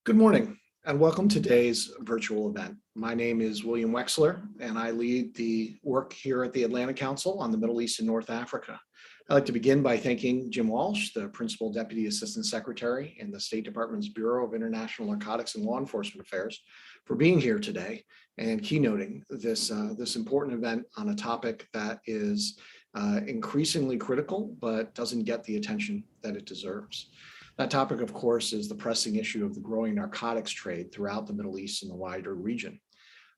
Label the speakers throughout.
Speaker 1: Good morning and welcome to today's virtual event. My name is William Wexler and I lead the work here at the Atlantic Council on the Middle East and North Africa. I'd like to begin by thanking Jim Walsh, the Principal Deputy Assistant Secretary in the State Department's Bureau of International Narcotics and Law Enforcement Affairs, for being here today and keynoting this important event on a topic that is increasingly critical but doesn't get the attention that it deserves. That topic, of course, is the pressing issue of the growing narcotics trade throughout the Middle East and the wider region.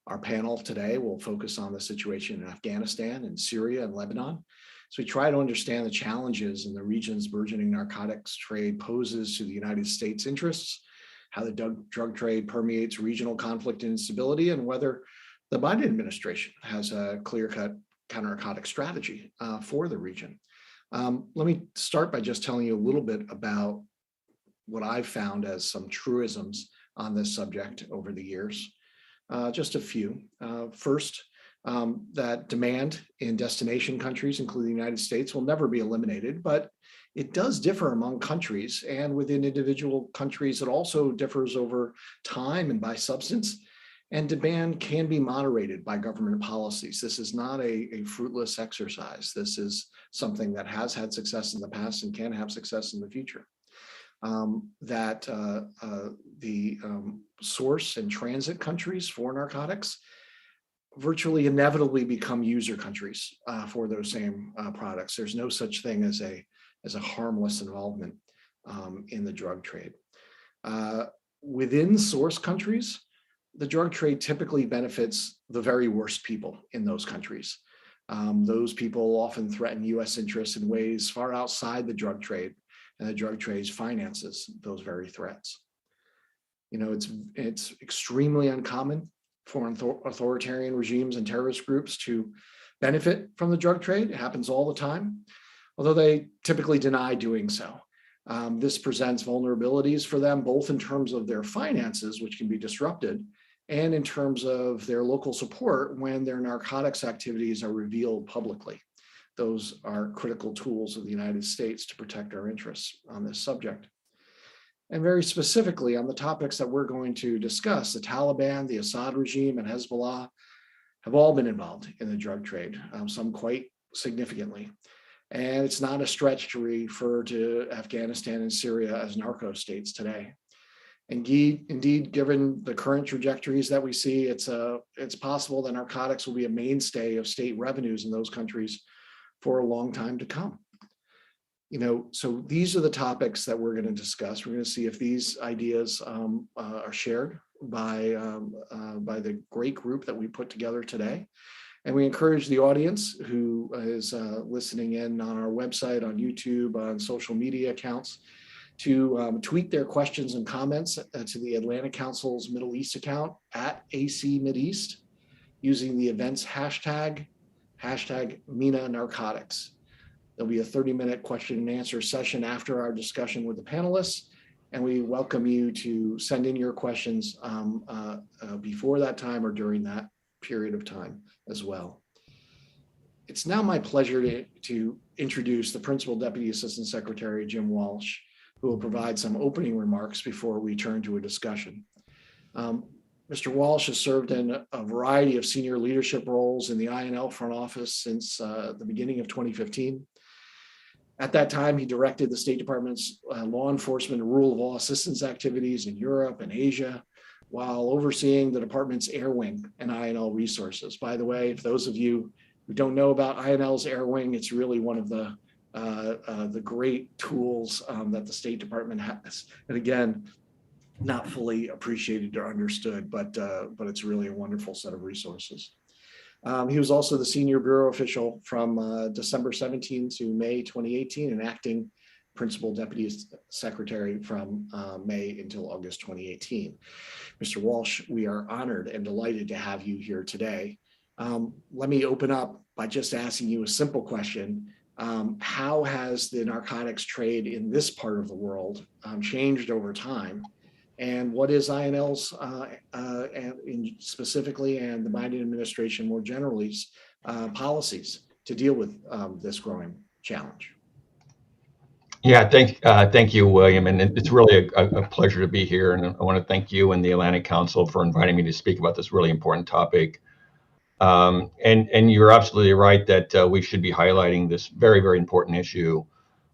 Speaker 1: Our panel today will focus on the situation in Afghanistan and Syria and Lebanon, as we try to understand the challenges in the region's burgeoning narcotics trade poses to the United States interests, how the drug trade permeates regional conflict and instability, and whether the Biden administration has a clear-cut counter-narcotic strategy for the region. Let me start by just telling you a little bit about what I've found as some truisms on this subject over the years. Just a few. First, that demand in destination countries, including the United States, will never be eliminated, but it does differ among countries, and within individual countries, it also differs over time and by substance, and demand can be moderated by government policies. This is not a fruitless exercise. This is something that has had success in the past and can have success in the future. The source and transit countries for narcotics virtually inevitably become user countries for those same products. There's no such thing as a harmless involvement in the drug trade. Within source countries, the drug trade typically benefits the very worst people in those countries. Those people often threaten U.S. interests in ways far outside the drug trade, and the drug trade finances those very threats. You know, it's extremely uncommon for authoritarian regimes and terrorist groups to benefit from the drug trade. It happens all the time, although they typically deny doing so. This presents vulnerabilities for them, both in terms of their finances, which can be disrupted, and in terms of their local support when their narcotics activities are revealed publicly. Those are critical tools of the United States to protect our interests on this subject. And very specifically on the topics that we're going to discuss, the Taliban, the Assad regime, and Hezbollah have all been involved in the drug trade, some quite significantly. And it's not a stretch to refer to Afghanistan and Syria as narco states today. Indeed, given the current trajectories that we see, it's possible that narcotics will be a mainstay of state revenues in those countries for a long time to come. You know, so these are the topics that we're going to discuss. We're going to see if these ideas are shared by the great group that we put together today. And we encourage the audience who is listening in on our website, on YouTube, on social media accounts, to tweet their questions and comments to the Atlantic Council's Middle East account at @ACMidEast using the events hashtag MENA Narcotics. There'll be a 30-minute question and answer session after our discussion with the panelists, and we welcome you to send in your questions before that time or during that period of time as well. It's now my pleasure to introduce the Principal Deputy Assistant Secretary, Jim Walsh, who will provide some opening remarks before we turn to a discussion. Mr. Walsh has served in a variety of senior leadership roles in the INL front office since the beginning of 2015. At that time, he directed the State Department's law enforcement and rule of law assistance activities in Europe and Asia, while overseeing the department's Air Wing and INL resources. By the way, if those of you who don't know about INL's Air Wing, it's really one of the great tools that the State Department has. And again, not fully appreciated or understood, but it's really a wonderful set of resources. He was also the senior bureau official from December 17 to May 2018 and acting principal deputy secretary from May until August 2018. Mr. Walsh, we are honored and delighted to have you here today. Let me open up by just asking you a simple question. How has the narcotics trade in this part of the world changed over time? And what is INL's, specifically, and the Biden administration more generally, policies to deal with this growing challenge?
Speaker 2: Yeah, thank you, William, and it's really a pleasure to be here. And I want to thank you and the Atlantic Council for inviting me to speak about this really important topic. And you're absolutely right that we should be highlighting this very, very important issue.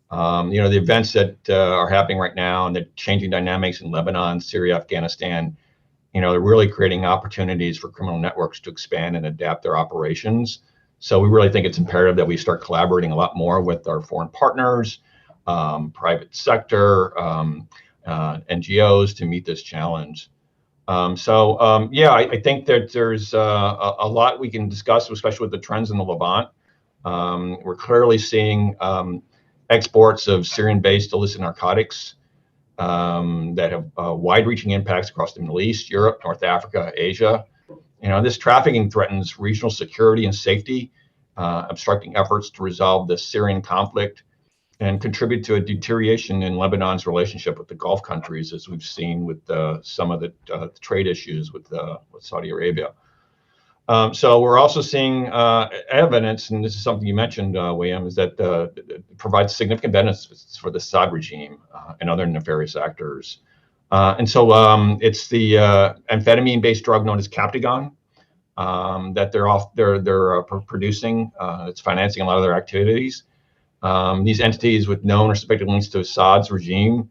Speaker 2: The events that are happening right now and the changing dynamics in Lebanon, Syria, Afghanistan, they're really creating opportunities for criminal networks to expand and adapt their operations. So we really think it's imperative that we start collaborating a lot more with our foreign partners, private sector, NGOs to meet this challenge. Yeah, I think that there's a lot we can discuss, especially with the trends in the Levant. We're clearly seeing exports of Syrian-based illicit narcotics that have wide-reaching impacts across the Middle East, Europe, North Africa, Asia. This trafficking threatens regional security and safety, obstructing efforts to resolve the Syrian conflict and contribute to a deterioration in Lebanon's relationship with the Gulf countries, as we've seen with some of the trade issues with Saudi Arabia. So we're also seeing evidence, and this is something you mentioned, William, is that it provides significant benefits for the Assad regime and other nefarious actors. It's the amphetamine-based drug known as Captagon that they're producing. It's financing a lot of their activities. These entities with known or suspected links to Assad's regime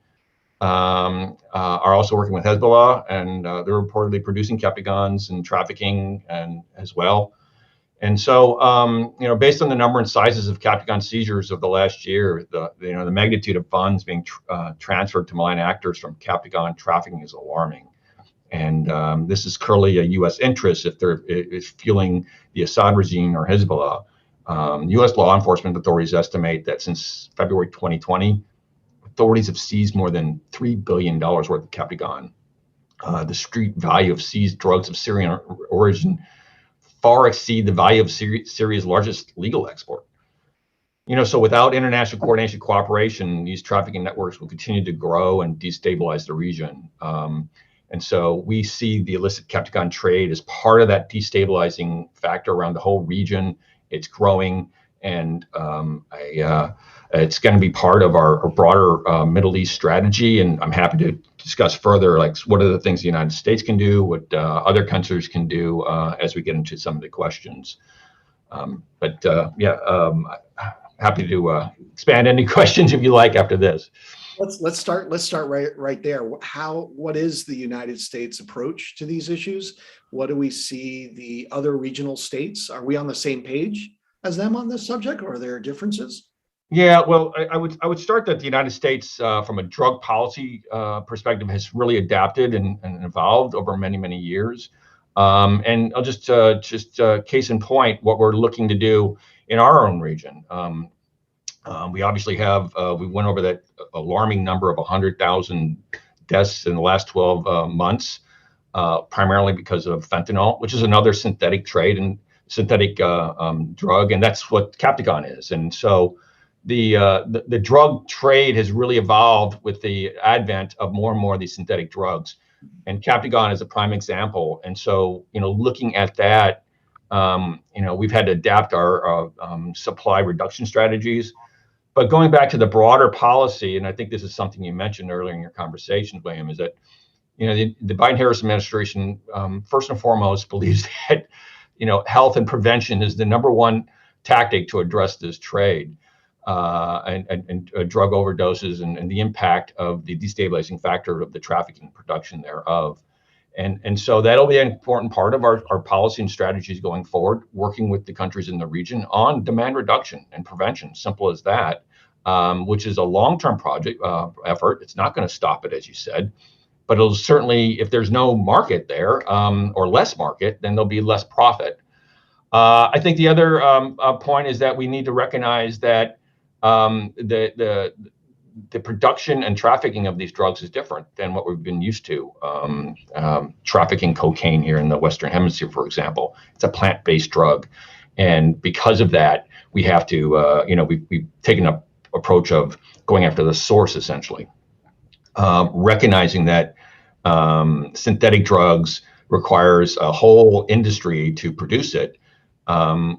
Speaker 2: are also working with Hezbollah, and they're reportedly producing Captagons and trafficking and as well. And so, based on the number and sizes of Captagon seizures of the last year, the magnitude of funds being transferred to malign actors from Captagon trafficking is alarming. And this is clearly a U.S. interest if it's fueling the Assad regime or Hezbollah. U.S. law enforcement authorities estimate that since February 2020, authorities have seized more than $3 billion worth of Captagon. The street value of seized drugs of Syrian origin far exceed the value of Syria's largest legal export. So without international coordination, cooperation, these trafficking networks will continue to grow and destabilize the region. And so we see the illicit Captagon trade as part of that destabilizing factor around the whole region. It's growing, and it's going to be part of our broader Middle East strategy. And I'm happy to discuss further, like what are the things the United States can do, what other countries can do as we get into some of the questions. Happy to expand any questions if you like after this.
Speaker 1: Let's start right there. What is the United States approach to these issues? What do we see the other regional states? Are we on the same page as them on this subject, or are there differences?
Speaker 2: Yeah, well, I would start that the United States, from a drug policy perspective, has really adapted and evolved over many, many years. And I'll just case in point what we're looking to do in our own region. We obviously have, we went over that alarming number of 100,000 deaths in the last 12 months, primarily because of fentanyl, which is another synthetic trade and synthetic drug, and that's what Captagon is. And so the drug trade has really evolved with the advent of more and more of these synthetic drugs, and Captagon is a prime example. And so, looking at that, we've had to adapt our supply reduction strategies. But going back to the broader policy, and I think this is something you mentioned earlier in your conversation, William, is that the Biden-Harris administration, first and foremost, believes that health and prevention is the number one tactic to address this trade and drug overdoses and the impact of the destabilizing factor of the trafficking production thereof. And so that'll be an important part of our policy and strategies going forward, working with the countries in the region on demand reduction and prevention, simple as that, which is a long-term project effort. It's not going to stop it, as you said, but it'll certainly, if there's no market there or less market, then there'll be less profit. I think the other point is that we need to recognize that the production and trafficking of these drugs is different than what we've been used to. Trafficking cocaine here in the Western Hemisphere, for example, it's a plant-based drug. And because of that, we have to, we've taken an approach of going after the source, essentially. Recognizing that synthetic drugs requires a whole industry to produce it.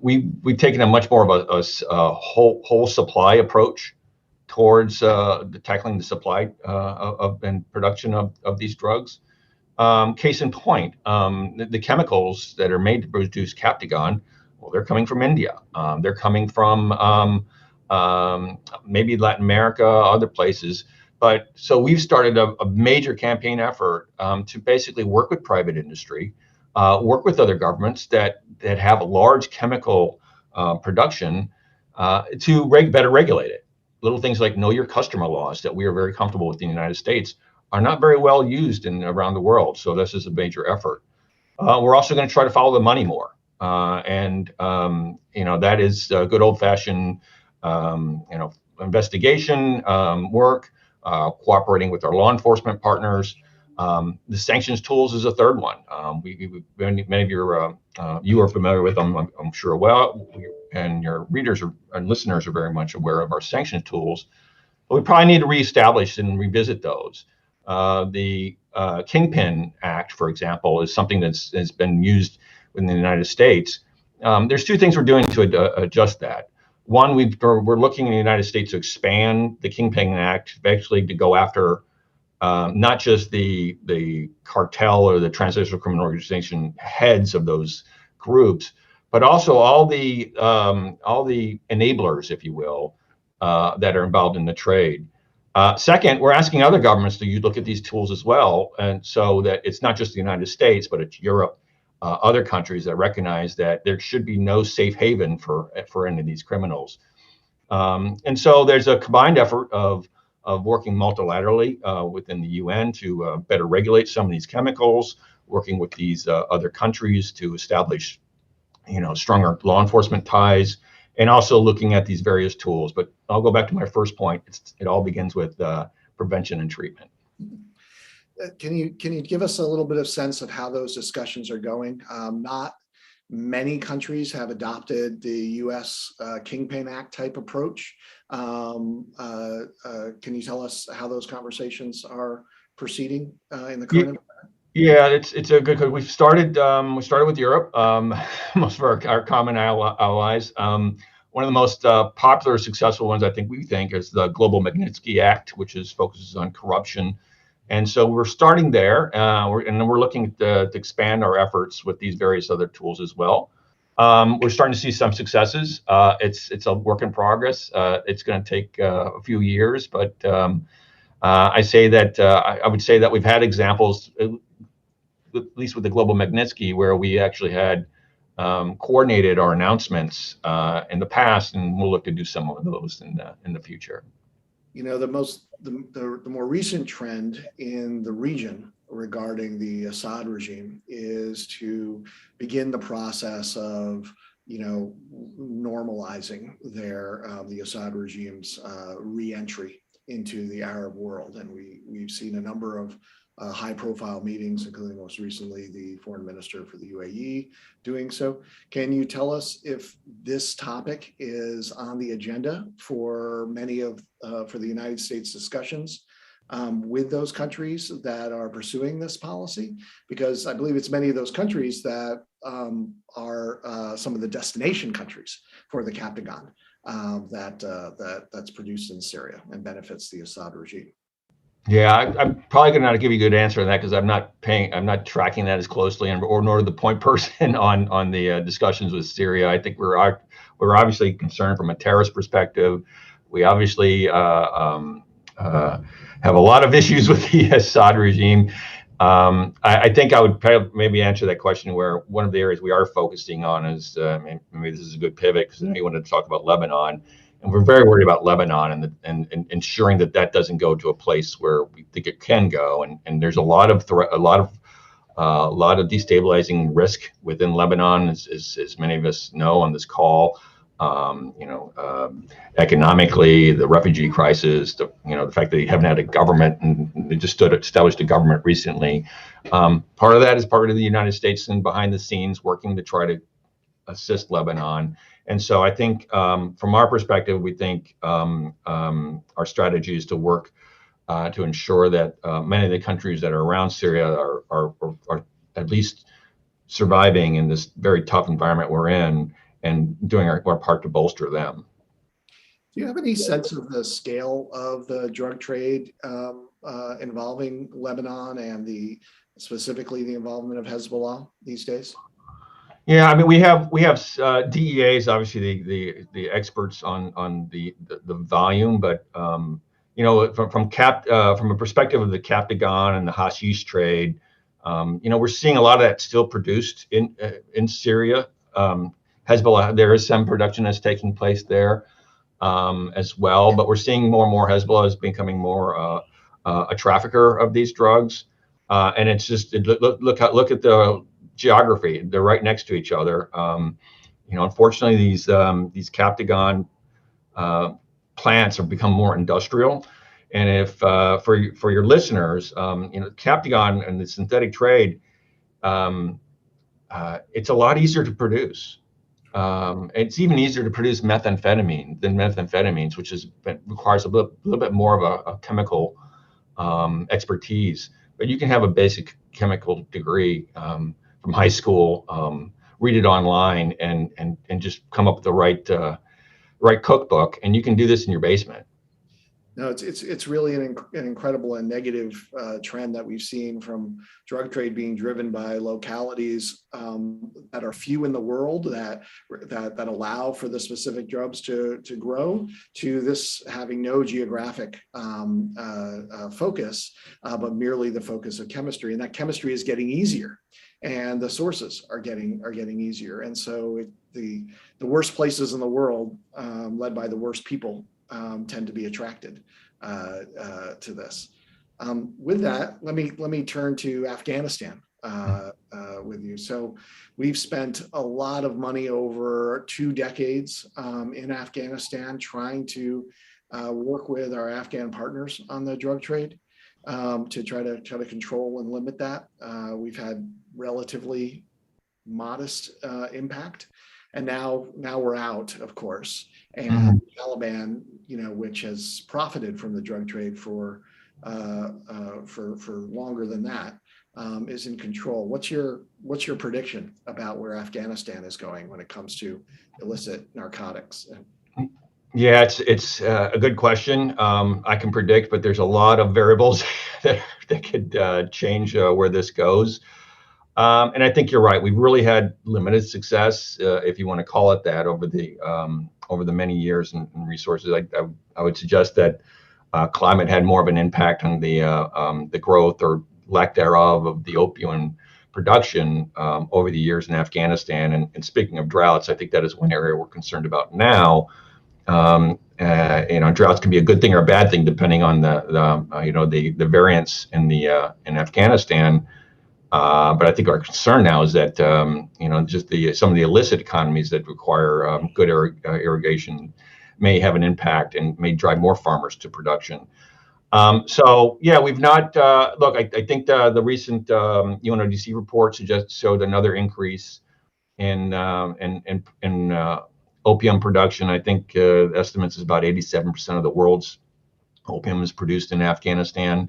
Speaker 2: We've taken a much more of a whole supply approach towards tackling the supply and production of these drugs. Case in point, the chemicals that are made to produce Captagon, well, they're coming from India. They're coming from maybe Latin America, other places. But so we've started a major campaign effort to basically work with private industry, work with other governments that have a large chemical production to better regulate it. Little things like know your customer laws that we are very comfortable with in the United States are not very well used around the world. So this is a major effort. We're also going to try to follow the money more. That is good old-fashioned, investigation work, cooperating with our law enforcement partners. The sanctions tools is a third one. Many of you are familiar with them, I'm sure well, and your readers and listeners are very much aware of our sanctions tools. But we probably need to reestablish and revisit those. The Kingpin Act, for example, is something that's been used in the United States. There's two things we're doing to adjust that. One, we're looking in the United States to expand the Kingpin Act, actually to go after not just the cartel or the transnational criminal organization heads of those groups, but also all the enablers, if you will, that are involved in the trade. Second, we're asking other governments to look at these tools as well, and so that it's not just the United States, but it's Europe, other countries that recognize that there should be no safe haven for any of these criminals. And so there's a combined effort of working multilaterally within the UN to better regulate some of these chemicals, working with these other countries to establish, stronger law enforcement ties, and also looking at these various tools. But I'll go back to my first point. It all begins with prevention and treatment.
Speaker 1: Can you give us a little bit of sense of how those discussions are going? Not many countries have adopted the U.S. Kingpin Act type approach. Can you tell us how those conversations are proceeding in the current environment?
Speaker 2: Yeah, it's a good. We started with Europe, most of our common allies. One of the most popular, successful ones, I think, is the Global Magnitsky Act, which focuses on corruption. And so we're starting there, and then we're looking to expand our efforts with these various other tools as well. We're starting to see some successes. It's a work in progress. It's going to take a few years, but I would say that we've had examples, at least with the Global Magnitsky, where we actually had coordinated our announcements in the past, and we'll look to do some of those in the future. The more recent trend in the region regarding the Assad regime is to begin the process of normalizing the Assad regime's re-entry into the Arab world, and we've seen a number of high-profile meetings, including most recently the foreign minister for the UAE doing so. Can you tell us if this topic is on the agenda for for the United States discussions with those countries that are pursuing this policy? Because I believe it's many of those countries that are some of the destination countries for the Captagon that's produced in Syria and benefits the Assad regime. Yeah, I'm probably going to not give you a good answer on that because I'm not tracking that as closely, or nor the point person on the discussions with Syria. I think we're obviously concerned from a terrorist perspective. We obviously have a lot of issues with the Assad regime. I think I would maybe answer that question where one of the areas we are focusing on is maybe this is a good pivot because I know you wanted to talk about Lebanon. And we're very worried about Lebanon and ensuring that doesn't go to a place where we think it can go. And there's a lot of destabilizing risk within Lebanon, as many of us know on this call. Economically, the refugee crisis, the fact that they haven't had a government, and they just established a government recently. Part of that is part of the United States and behind the scenes working to try to assist Lebanon. And so I think from our perspective, we think our strategy is to work to ensure that many of the countries that are around Syria are at least surviving in this very tough environment we're in and doing our part to bolster them.
Speaker 1: Do you have any sense of the scale of the drug trade involving Lebanon and specifically the involvement of Hezbollah these days?
Speaker 2: Yeah, I mean, we have DEAs, obviously the experts on the volume, but from a perspective of the Captagon and the hashish trade, we're seeing a lot of that still produced in Syria. Hezbollah, there is some production that's taking place there as well, but we're seeing more and more Hezbollah is becoming more a trafficker of these drugs, and it's just look at the geography; they're right next to each other. Unfortunately, these Captagon plants have become more industrial. And if for your listeners, Captagon and the synthetic trade, it's a lot easier to produce. It's even easier to produce methamphetamine than methamphetamines, which requires a little bit more of a chemical expertise. But you can have a basic chemical degree from high school, read it online, and just come up with the right cookbook, and you can do this in your basement.
Speaker 1: No, it's really an incredible and negative trend that we've seen from drug trade being driven by localities that are few in the world that allow for the specific drugs to grow, to this having no geographic focus, but merely the focus of chemistry, and that chemistry is getting easier, and the sources are getting easier, and so the worst places in the world, led by the worst people, tend to be attracted to this. With that, let me turn to Afghanistan with you. So we've spent a lot of money over 2 decades in Afghanistan trying to work with our Afghan partners on the drug trade to try to control and limit that. We've had relatively modest impact. And now we're out, of course, and Taliban, which has profited from the drug trade for longer than that, is in control. What's your prediction about where Afghanistan is going when it comes to illicit narcotics?
Speaker 2: Yeah, it's a good question. I can predict, but there's a lot of variables that could change where this goes. And I think you're right. We've really had limited success, if you want to call it that, over the many years and resources. I would suggest that climate had more of an impact on the growth or lack thereof of the opium production over the years in Afghanistan. And speaking of droughts, I think that is one area we're concerned about now. Droughts can be a good thing or a bad thing depending on the variance in Afghanistan. But I think our concern now is that just some of the illicit economies that require good irrigation may have an impact and may drive more farmers to production. So yeah, we've not look. I think the recent UNODC report showed another increase in opium production. I think estimates is about 87% of the world's opium is produced in Afghanistan.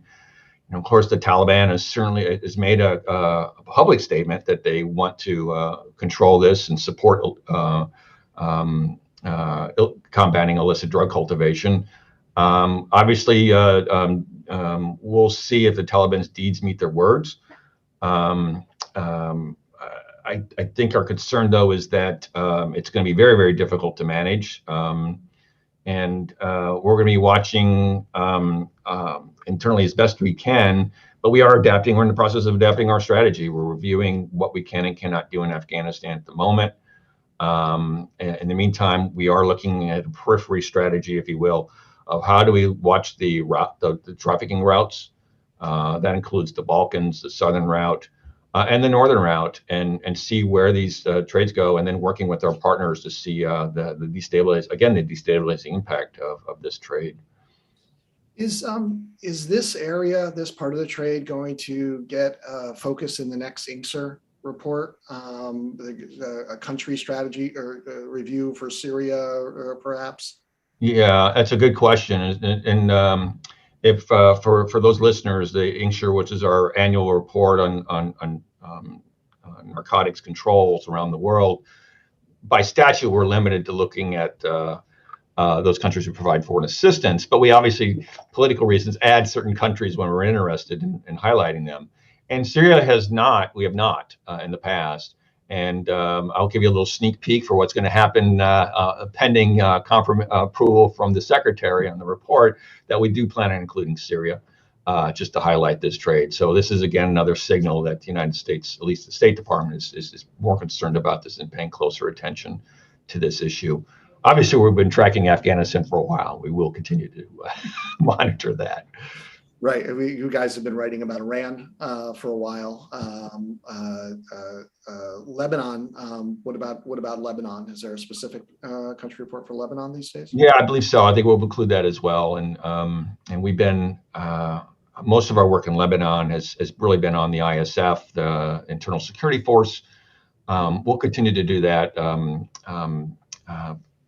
Speaker 2: Of course, the Taliban has made a public statement that they want to control this and support combating illicit drug cultivation. Obviously, we'll see if the Taliban's deeds meet their words. I think our concern, though, is that it's going to be very, very difficult to manage. And we're going to be watching internally as best we can, but we are adapting. We're in the process of adapting our strategy. We're reviewing what we can and cannot do in Afghanistan at the moment. In the meantime, we are looking at a periphery strategy, if you will, of how do we watch the trafficking routes. That includes the Balkans, the southern route, and the northern route, and see where these trades go, and then working with our partners to see the destabilizing impact of this trade.
Speaker 1: Is this area, this part of the trade, going to get a focus in the next INCSER report, a country strategy or review for Syria, or perhaps?
Speaker 2: Yeah, that's a good question. And if for those listeners, the INCSER, which is our annual report on narcotics controls around the world, by statute, we're limited to looking at those countries who provide foreign assistance. But we obviously, political reasons, add certain countries when we're interested in highlighting them. And Syria we have not in the past. And I'll give you a little sneak peek for what's going to happen pending approval from the secretary on the report, that we do plan on including Syria, just to highlight this trade. So this is, again, another signal that the United States, at least the State Department, is more concerned about this and paying closer attention to this issue. Obviously, we've been tracking Afghanistan for a while. We will continue to monitor that.
Speaker 1: Right. You guys have been writing about Iran for a while. Lebanon. What about Lebanon? Is there a specific country report for Lebanon these days?
Speaker 2: Yeah, I believe so. I think we'll include that as well. And we've been most of our work in Lebanon has really been on the ISF, the Internal Security Force. We'll continue to do that.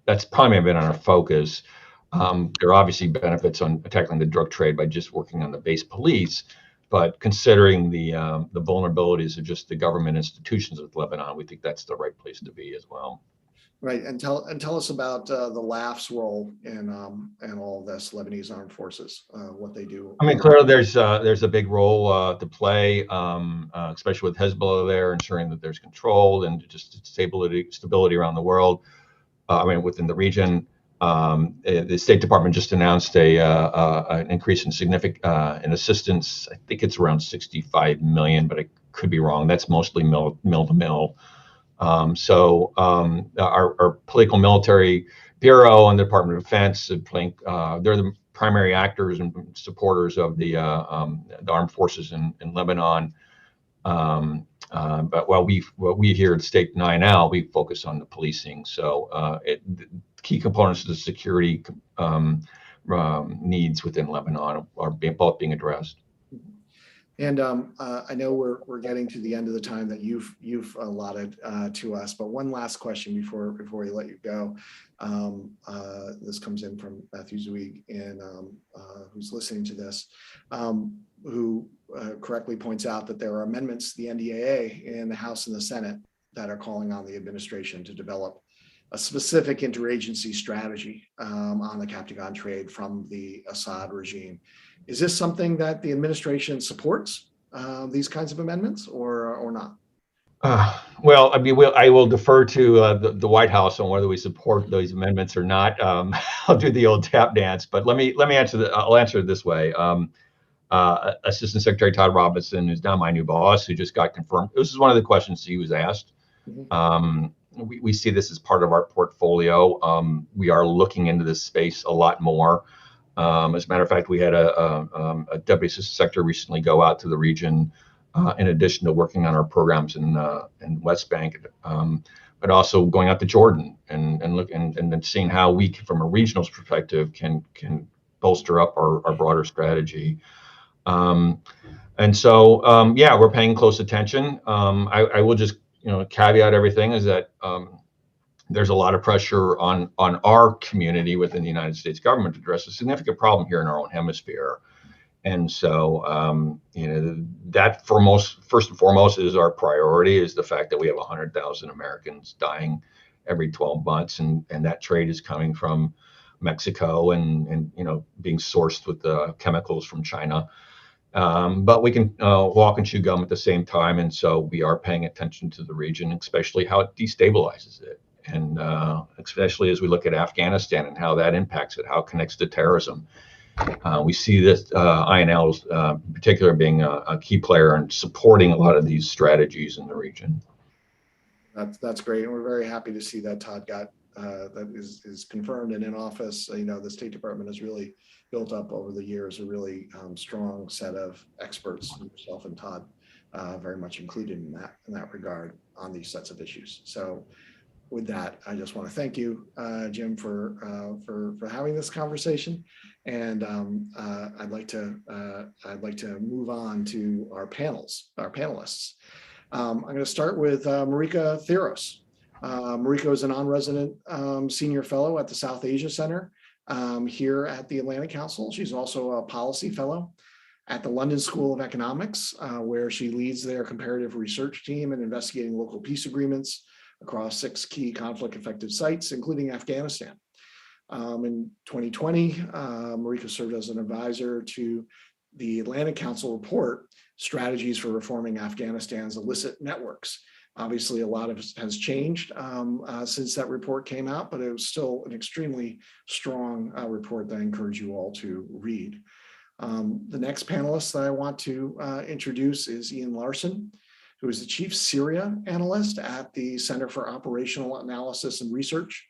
Speaker 2: That's probably been our focus. There are obviously benefits on tackling the drug trade by just working on the base police, but considering the vulnerabilities of just the government institutions of Lebanon, we think that's the right place to be as well.
Speaker 1: Right, and tell us about the LAF's role in all of this, Lebanese armed forces, what they do.
Speaker 2: I mean, clearly there's a big role to play, especially with Hezbollah there, ensuring that there's control and just stability around the world. Within the region. The State Department just announced an increase in significant in assistance. I think it's around 65 million, but I could be wrong. That's mostly mill to mill. So our political military bureau and the Department of Defense, they're the primary actors and supporters of the armed forces in Lebanon. But while we here at State 9L, we focus on the policing. So the key components of the security needs within Lebanon are both being addressed.
Speaker 1: And I know we're getting to the end of the time that you've allotted to us, but one last question before we let you go. This comes in from Matthew Zweig, and who's listening to this, who correctly points out that there are amendments to the NDAA in the House and the Senate that are calling on the administration to develop a specific interagency strategy on the Captagon trade from the Assad regime. Is this something that the administration supports, these kinds of amendments, or not?
Speaker 2: Well, I will defer to the White House on whether we support those amendments or not. I'll do the old tap dance, but let me answer I'll answer it this way. Assistant Secretary Todd Robinson, who's now my new boss, who just got confirmed. This is one of the questions he was asked. Mm-hmm. We see this as part of our portfolio. We are looking into this space a lot more. As a matter of fact, we had a Deputy Assistant Secretary recently go out to the region, in addition to working on our programs in West Bank, but also going out to Jordan and then seeing how we, from a regional perspective, can bolster up our broader strategy. And so, we're paying close attention. I will just caveat everything is that there's a lot of pressure on our community within the United States government to address a significant problem here in our own hemisphere. And so, that first and foremost is our priority, is the fact that we have 100,000 Americans dying every 12 months. And that trade is coming from Mexico and being sourced with the chemicals from China. But we can walk and chew gum at the same time. And so we are paying attention to the region, especially how it destabilizes it. And especially as we look at Afghanistan and how that impacts it, how it connects to terrorism. We see this INL in particular being a key player in supporting a lot of these strategies in the region.
Speaker 1: That's great. And we're very happy to see that Todd got that is confirmed and in office. The State Department has really built up over the years a really strong set of experts, yourself and Todd, very much included in that regard on these sets of issues. So with that, I just want to thank you, Jim, for having this conversation, and I'd like to move on to our panelists. I'm going to start with Marika Theros. Marika is a non-resident senior fellow at the South Asia Center here at the Atlantic Council. She's also a policy fellow at the London School of Economics, where she leads their comparative research team in investigating local peace agreements across 6 key conflict-affected sites, including Afghanistan. In 2020, Marika served as an advisor to the Atlantic Council report, Strategies for Reforming Afghanistan's Illicit Networks. Obviously, a lot has changed since that report came out, but it was still an extremely strong report that I encourage you all to read. The next panelist that I want to introduce is Ian Larson, who is the Chief Syria Analyst at the Center for Operational Analysis and Research.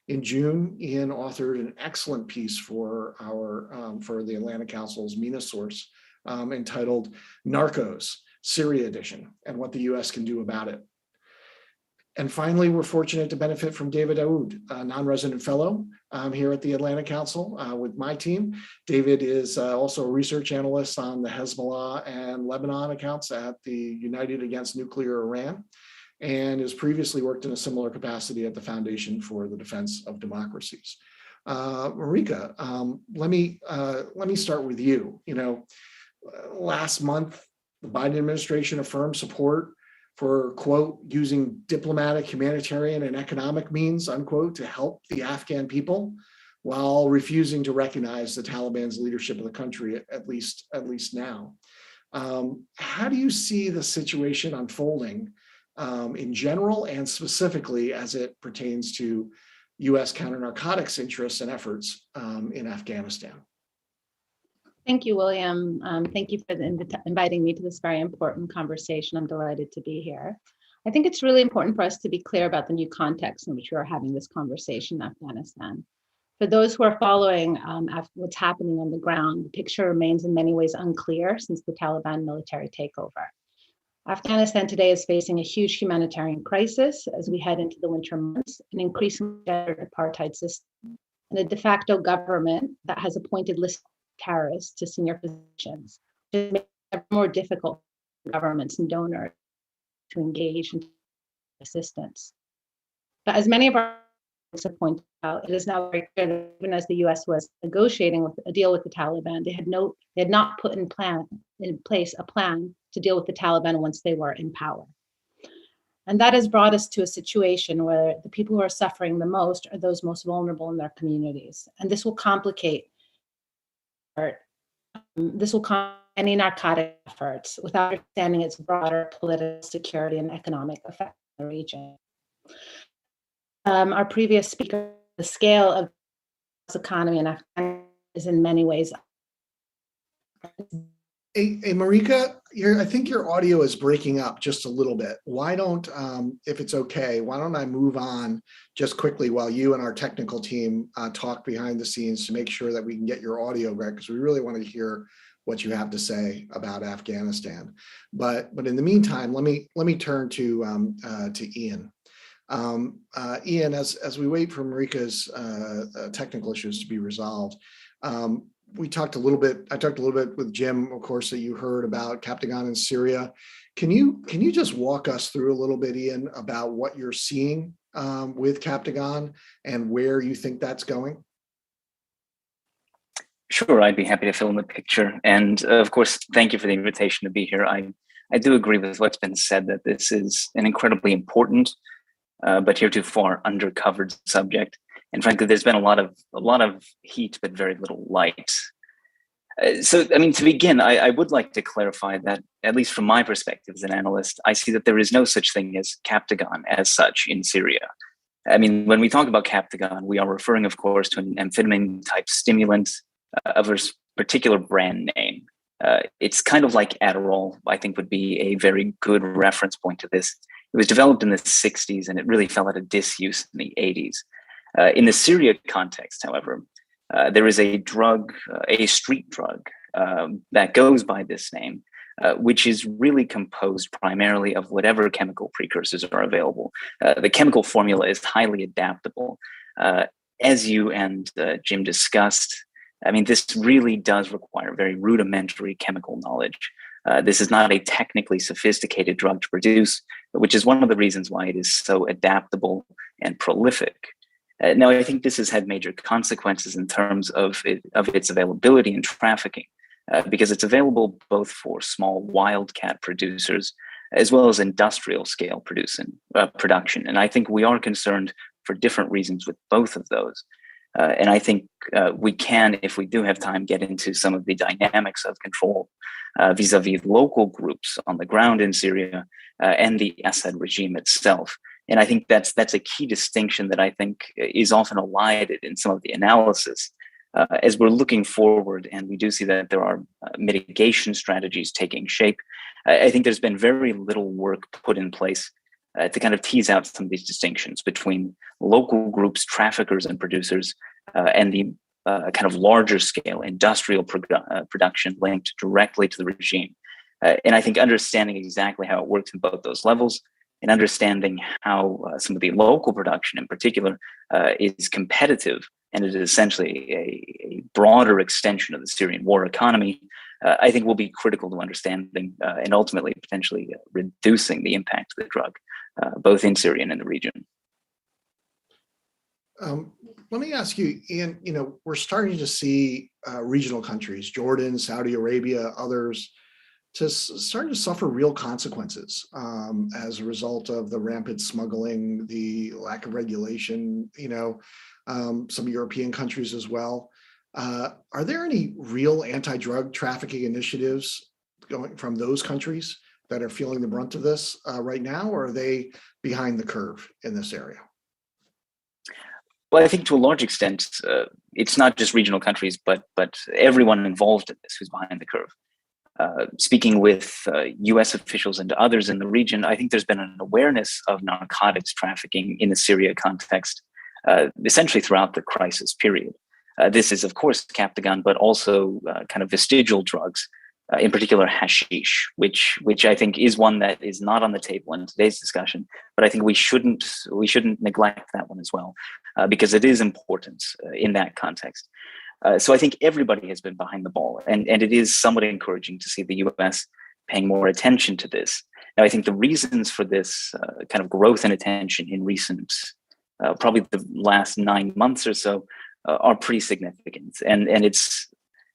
Speaker 1: In June, Ian authored an excellent piece for the Atlantic Council's MENA source entitled Narcos, Syria Edition, and what the US can do about it. And finally, we're fortunate to benefit from David Aoud, a non-resident fellow here at the Atlantic Council with my team. David is also a research analyst on the Hezbollah and Lebanon accounts at the United Against Nuclear Iran, and has previously worked in a similar capacity at the Foundation for the Defense of Democracies. Marika, let me start with you. Last month, the Biden administration affirmed support for, quote, using diplomatic, humanitarian, and economic means, unquote, to help the Afghan people, while refusing to recognize the Taliban's leadership of the country, at least now. How do you see the situation unfolding in general and specifically as it pertains to US counter-narcotics interests and efforts in Afghanistan?
Speaker 3: Thank you, William. Thank you for inviting me to this very important conversation. I'm delighted to be here. I think it's really important for us to be clear about the new context in which we are having this conversation in Afghanistan. For those who are following what's happening on the ground, the picture remains in many ways unclear since the Taliban military takeover. Afghanistan today is facing a huge humanitarian crisis as we head into the winter months, an increasingly gendered apartheid system, and a de facto government that has appointed list terrorists to senior positions, which makes it more difficult for governments and donors to engage in assistance. But as many of our colleagues have pointed out, it is now very clear that even as the US was negotiating with a deal with the Taliban, they had not put in place a plan to deal with the Taliban once they were in power. And that has brought us to a situation where the people who are suffering the most are those most vulnerable in their communities. And this will complicate any narcotic efforts without understanding its broader political, security, and economic effect in the region. Our previous speaker, the scale of the economy in Afghanistan is in many ways.
Speaker 1: Hey, Marika, I think your audio is breaking up just a little bit. Why don't, if it's okay, why don't I move on just quickly while you and our technical team talk behind the scenes to make sure that we can get your audio right, because we really want to hear what you have to say about Afghanistan. But in the meantime, let me turn to Ian. Ian, as we wait for Marika's technical issues to be resolved, I talked a little bit with Jim, of course, that you heard about Captagon in Syria. Can you just walk us through a little bit, Ian, about what you're seeing with Captagon and where you think that's going?
Speaker 4: Sure, I'd be happy to fill in the picture. And of course, thank you for the invitation to be here. I do agree with what's been said that this is an incredibly important, but heretofore undercovered subject. And frankly, there's been a lot of heat, but very little light. So, I mean, to begin, I would like to clarify that, at least from my perspective as an analyst, I see that there is no such thing as Captagon as such in Syria. I mean, when we talk about Captagon, we are referring, of course, to an amphetamine-type stimulant of a particular brand name. It's kind of like Adderall, I think would be a very good reference point to this. It was developed in the 60s, and it really fell out of disuse in the 80s. In the Syria context, however, there is a drug, a street drug that goes by this name, which is really composed primarily of whatever chemical precursors are available. The chemical formula is highly adaptable. As you and Jim discussed, I mean, this really does require very rudimentary chemical knowledge. This is not a technically sophisticated drug to produce, which is one of the reasons why it is so adaptable and prolific. Now, I think this has had major consequences in terms of its availability and trafficking, because it's available both for small wildcat producers as well as industrial scale production. And I think we are concerned for different reasons with both of those. And I think we can, if we do have time, get into some of the dynamics of control vis-a-vis local groups on the ground in Syria and the Assad regime itself. And I think that's a key distinction that I think is often elided in some of the analysis. As we're looking forward, and we do see that there are mitigation strategies taking shape, I think there's been very little work put in place to kind of tease out some of these distinctions between local groups, traffickers and producers, and the kind of larger scale industrial production linked directly to the regime. And I think understanding exactly how it works in both those levels and understanding how some of the local production in particular is competitive and it is essentially a broader extension of the Syrian war economy, I think will be critical to understanding and ultimately potentially reducing the impact of the drug, both in Syria and in the region.
Speaker 1: Let me ask you, Ian, we're starting to see regional countries, Jordan, Saudi Arabia, others, starting to suffer real consequences as a result of the rampant smuggling, the lack of regulation, some European countries as well. Are there any real anti-drug trafficking initiatives going from those countries that are feeling the brunt of this right now, or are they behind the curve in this area?
Speaker 4: Well, I think to a large extent, it's not just regional countries, but everyone involved in this who's behind the curve. Speaking with US officials and others in the region, I think there's been an awareness of narcotics trafficking in the Syria context, essentially throughout the crisis period. This is, of course, Captagon, but also kind of vestigial drugs, in particular hashish, which I think is one that is not on the table in today's discussion. But I think we shouldn't neglect that one as well, because it is important in that context. So I think everybody has been behind the ball, and it is somewhat encouraging to see the US paying more attention to this. Now, I think the reasons for this kind of growth in attention in recent, probably the last 9 months or so, are pretty significant. And it's,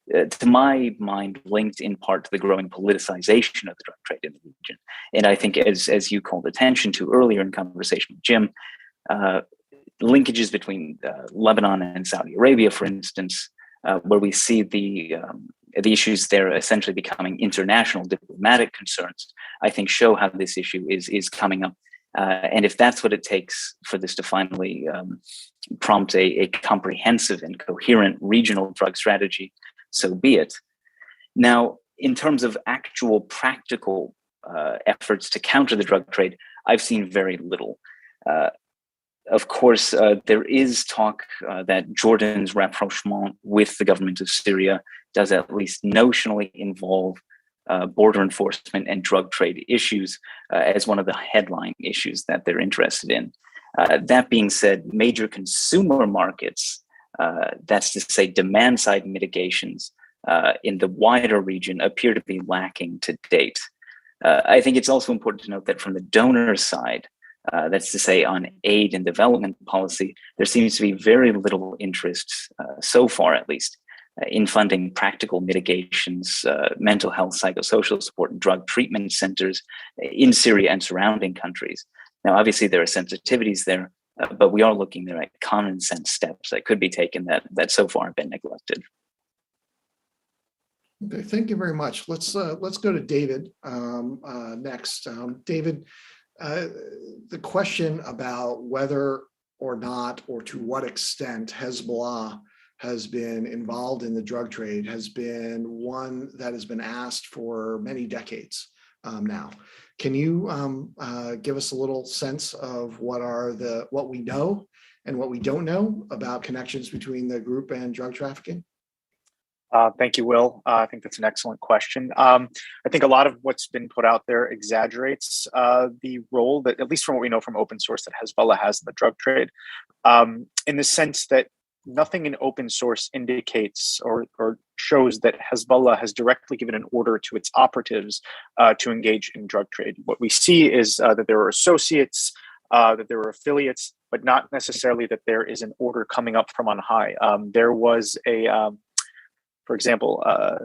Speaker 4: to my mind, linked in part to the growing politicization of the drug trade in the region. And I think, as you called attention to earlier in conversation with Jim, linkages between Lebanon and Saudi Arabia, for instance, where we see the issues there essentially becoming international diplomatic concerns, I think show how this issue is coming up. And if that's what it takes for this to finally prompt a comprehensive and coherent regional drug strategy, so be it. Now, in terms of actual practical efforts to counter the drug trade, I've seen very little. Of course, there is talk that Jordan's rapprochement with the government of Syria does at least notionally involve border enforcement and drug trade issues as one of the headline issues that they're interested in. That being said, major consumer markets, that's to say demand side mitigations in the wider region, appear to be lacking to date. I think it's also important to note that from the donor side, that's to say on aid and development policy, there seems to be very little interest, so far at least, in funding practical mitigations, mental health, psychosocial support, and drug treatment centers in Syria and surrounding countries. Now, obviously, there are sensitivities there, but we are looking there at common sense steps that could be taken that so far have been neglected.
Speaker 1: Okay, thank you very much. Let's go to David next. David, the question about whether or not, or to what extent Hezbollah has been involved in the drug trade has been one that has been asked for many decades now. Can you give us a little sense of what we know and what we don't know about connections between the group and drug trafficking?
Speaker 5: Thank you, Will. I think that's an excellent question. I think a lot of what's been put out there exaggerates the role that, at least from what we know from open source, that Hezbollah has in the drug trade, in the sense that nothing in open source indicates or shows that Hezbollah has directly given an order to its operatives to engage in drug trade. What we see is that there are associates, that there are affiliates, but not necessarily that there is an order coming up from on high. There was for example, a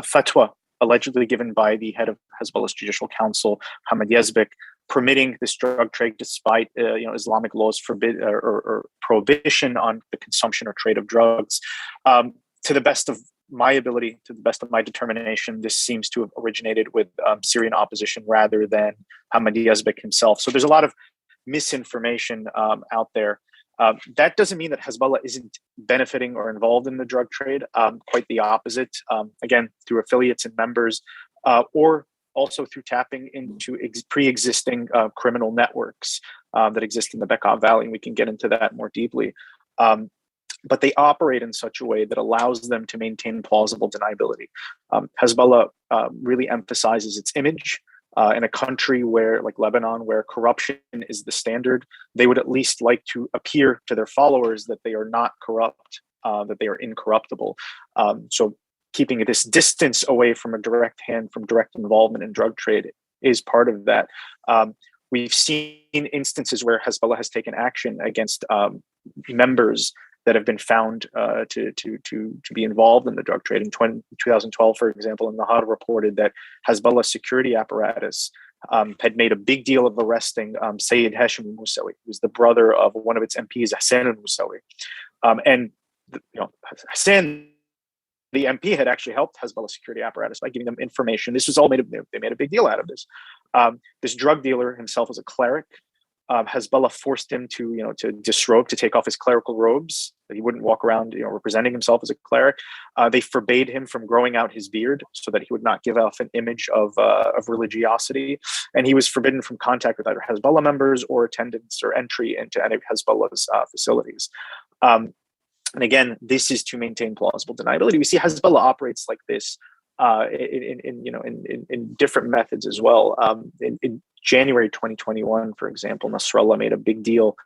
Speaker 5: fatwa allegedly given by the head of Hezbollah's judicial council, Hamad Yazbek, permitting this drug trade despite Islamic laws forbid or prohibition on the consumption or trade of drugs. To the best of my ability, to the best of my determination, this seems to have originated with Syrian opposition rather than Hamadi Yazbek himself. So there's a lot of misinformation out there. That doesn't mean that Hezbollah isn't benefiting or involved in the drug trade. Quite the opposite. Again, through affiliates and members, or also through tapping into pre-existing criminal networks that exist in the Bekaa Valley. And we can get into that more deeply. But they operate in such a way that allows them to maintain plausible deniability. Hezbollah really emphasizes its image. In a country where, like Lebanon, where corruption is the standard, they would at least like to appear to their followers that they are not corrupt, that they are incorruptible. So keeping this distance away from a direct hand, from direct involvement in drug trade is part of that. We've seen instances where Hezbollah has taken action against members that have been found to be involved in the drug trade. In 2012, for example, Nahar reported that Hezbollah's security apparatus had made a big deal of arresting Sayyid Hashim al-Musawi, who's the brother of one of its MPs, Hassan al-Musawi. Hassan, the MP, had actually helped Hezbollah security apparatus by giving them information. This was all they made a big deal out of this. This drug dealer himself was a cleric. Hezbollah forced him to disrobe, to take off his clerical robes, that he wouldn't walk around, representing himself as a cleric. They forbade him from growing out his beard so that he would not give off an image of religiosity. And he was forbidden from contact with either Hezbollah members or attendance or entry into any of Hezbollah's facilities. And again, this is to maintain plausible deniability. We see Hezbollah operates like this in different methods as well. In January 2021, for example, Nasrallah made a big deal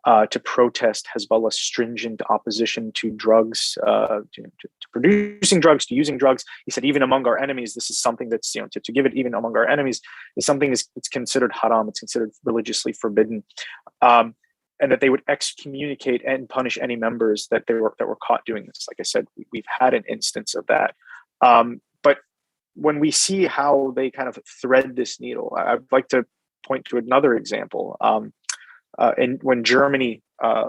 Speaker 5: to protest Hezbollah's stringent opposition to drugs, to producing drugs, to using drugs. He said, even among our enemies, this is something that's, to give it even among our enemies is something it's considered haram, it's considered religiously forbidden. And that they would excommunicate and punish any members that were caught doing this. Like I said, we've had an instance of that. But when we see how they kind of thread this needle, I'd like to point to another example. And when Germany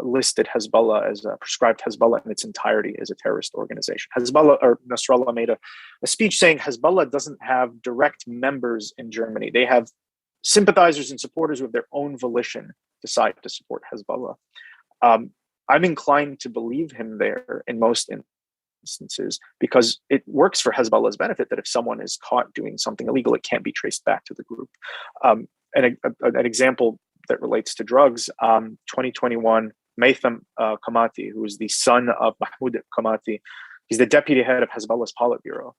Speaker 5: listed Hezbollah as prescribed Hezbollah in its entirety as a terrorist organization, Nasrallah made a speech saying Hezbollah doesn't have direct members in Germany. They have sympathizers and supporters who of their own volition decide to support Hezbollah. I'm inclined to believe him there in most instances, because it works for Hezbollah's benefit that if someone is caught doing something illegal, it can't be traced back to the group. And an example that relates to drugs, 2021, Maytham Kamati, who is the son of Mahmoud Kamati, he's the deputy head of Hezbollah's Politburo.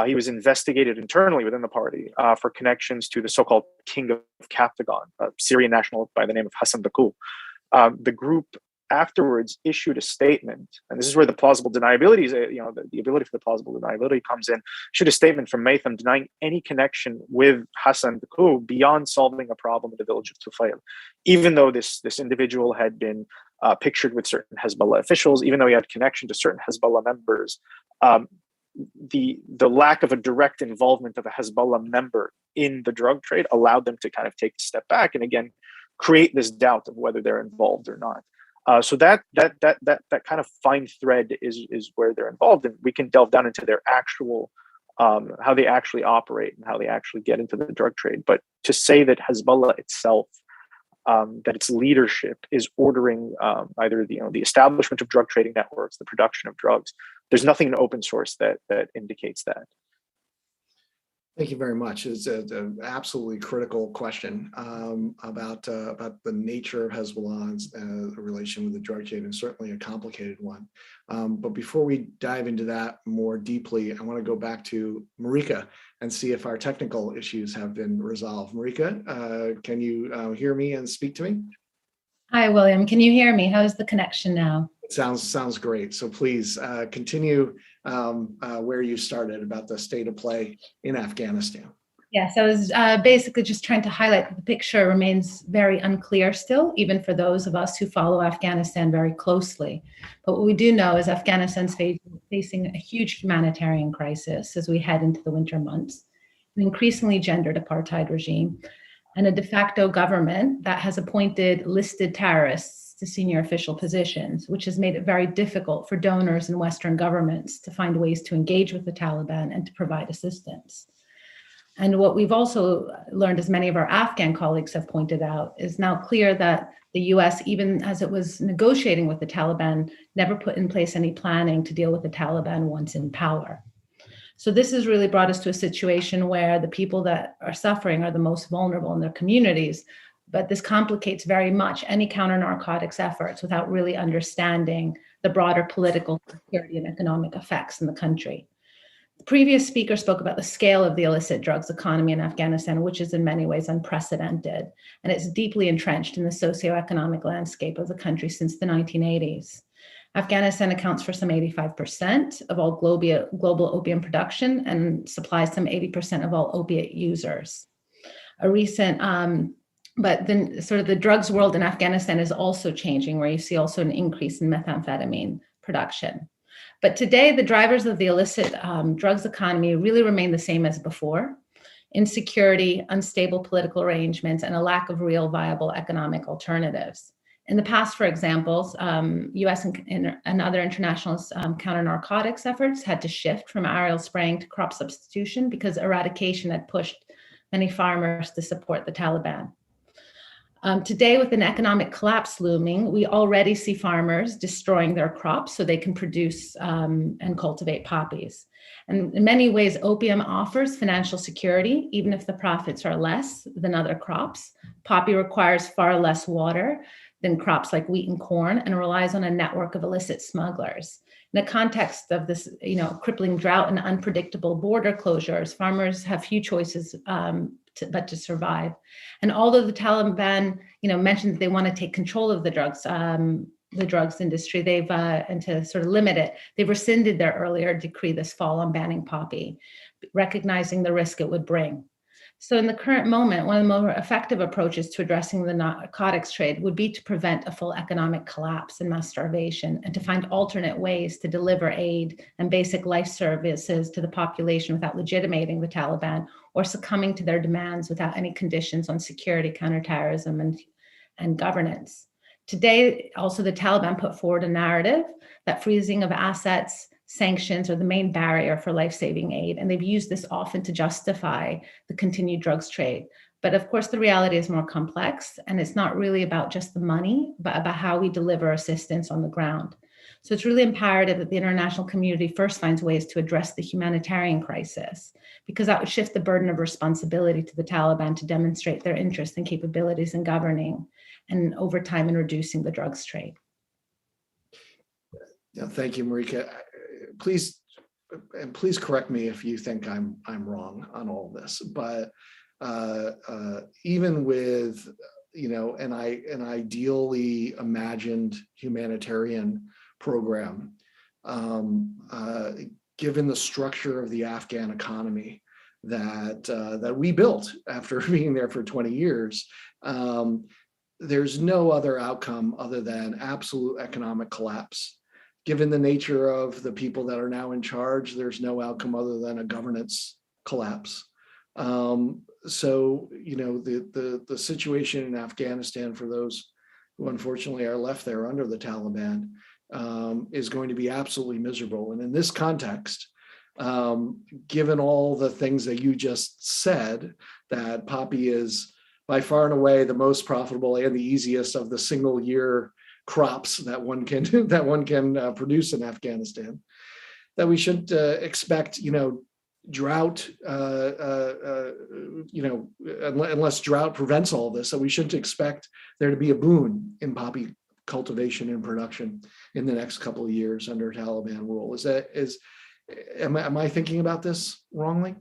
Speaker 5: He was investigated internally within the party for connections to the so-called king of Captagon, a Syrian national by the name of Hassan Dakul. The group afterwards issued a statement, and this is where the plausible deniability is, the ability for the plausible deniability comes in, issued a statement from Maytham denying any connection with Hassan Dakul beyond solving a problem in the village of Tufail. Even though this individual had been pictured with certain Hezbollah officials, even though he had connection to certain Hezbollah members, the lack of a direct involvement of a Hezbollah member in the drug trade allowed them to kind of take a step back and again create this doubt of whether they're involved or not. So that kind of fine thread is where they're involved, and we can delve down into their actual how they actually operate and how they actually get into the drug trade. But to say that Hezbollah itself, that its leadership is ordering either the establishment of drug trading networks, the production of drugs, there's nothing in open source that indicates that.
Speaker 1: Thank you very much. It's an absolutely critical question about the nature of Hezbollah's relation with the drug trade, and certainly a complicated one. But before we dive into that more deeply, I want to go back to Marika and see if our technical issues have been resolved. Marika, can you hear me and speak to me?
Speaker 3: Hi, William. Can you hear me? How's the connection now?
Speaker 1: Sounds great. So please continue where you started about the state of play in Afghanistan.
Speaker 3: Yes, I was basically just trying to highlight that the picture remains very unclear still, even for those of us who follow Afghanistan very closely. But what we do know is Afghanistan's facing a huge humanitarian crisis as we head into the winter months, an increasingly gendered apartheid regime, and a de facto government that has appointed listed terrorists to senior official positions, which has made it very difficult for donors and Western governments to find ways to engage with the Taliban and to provide assistance. And what we've also learned, as many of our Afghan colleagues have pointed out, is now clear that the US, even as it was negotiating with the Taliban, never put in place any planning to deal with the Taliban once in power. So this has really brought us to a situation where the people that are suffering are the most vulnerable in their communities, but this complicates very much any counter-narcotics efforts without really understanding the broader political, security, and economic effects in the country. The previous speaker spoke about the scale of the illicit drugs economy in Afghanistan, which is in many ways unprecedented, and it's deeply entrenched in the socioeconomic landscape of the country since the 1980s. Afghanistan accounts for some 85% of all global opium production and supplies some 80% of all opiate users. But then sort of the drugs world in Afghanistan is also changing, where you see also an increase in methamphetamine production. But today, the drivers of the illicit drugs economy really remain the same as before: insecurity, unstable political arrangements, and a lack of real viable economic alternatives. In the past, for example, US and other international counter-narcotics efforts had to shift from aerial spraying to crop substitution because eradication had pushed many farmers to support the Taliban. Today, with an economic collapse looming, we already see farmers destroying their crops so they can produce and cultivate poppies. And in many ways, opium offers financial security, even if the profits are less than other crops. Poppy requires far less water than crops like wheat and corn, and relies on a network of illicit smugglers. In the context of this, crippling drought and unpredictable border closures, farmers have few choices but to survive. And although the Taliban, mentioned that they want to take control of the drugs industry, and to sort of limit it, they've rescinded their earlier decree this fall on banning poppy, recognizing the risk it would bring. So in the current moment, one of the more effective approaches to addressing the narcotics trade would be to prevent a full economic collapse and mass starvation, and to find alternate ways to deliver aid and basic life services to the population without legitimating the Taliban or succumbing to their demands without any conditions on security, counterterrorism, and governance. Today, also, the Taliban put forward a narrative that freezing of assets, sanctions are the main barrier for life-saving aid, and they've used this often to justify the continued drugs trade. But of course, the reality is more complex, and it's not really about just the money, but about how we deliver assistance on the ground. So it's really imperative that the international community first finds ways to address the humanitarian crisis, because that would shift the burden of responsibility to the Taliban to demonstrate their interest and capabilities in governing, and over time in reducing the drugs trade.
Speaker 1: Yeah, thank you, Marika. Please correct me if you think I'm wrong on all this, but even with an ideally imagined humanitarian program, given the structure of the Afghan economy that we built after being there for 20 years, there's no other outcome other than absolute economic collapse. Given the nature of the people that are now in charge, there's no outcome other than a governance collapse. So, the situation in Afghanistan for those who unfortunately are left there under the Taliban is going to be absolutely miserable. And in this context, given all the things that you just said, that poppy is by far and away the most profitable and the easiest of the single year crops that one can produce in Afghanistan, that we shouldn't expect drought, unless drought prevents all this, that we shouldn't expect there to be a boom in poppy cultivation and production in the next couple of years under Taliban rule. Am I thinking about this wrongly?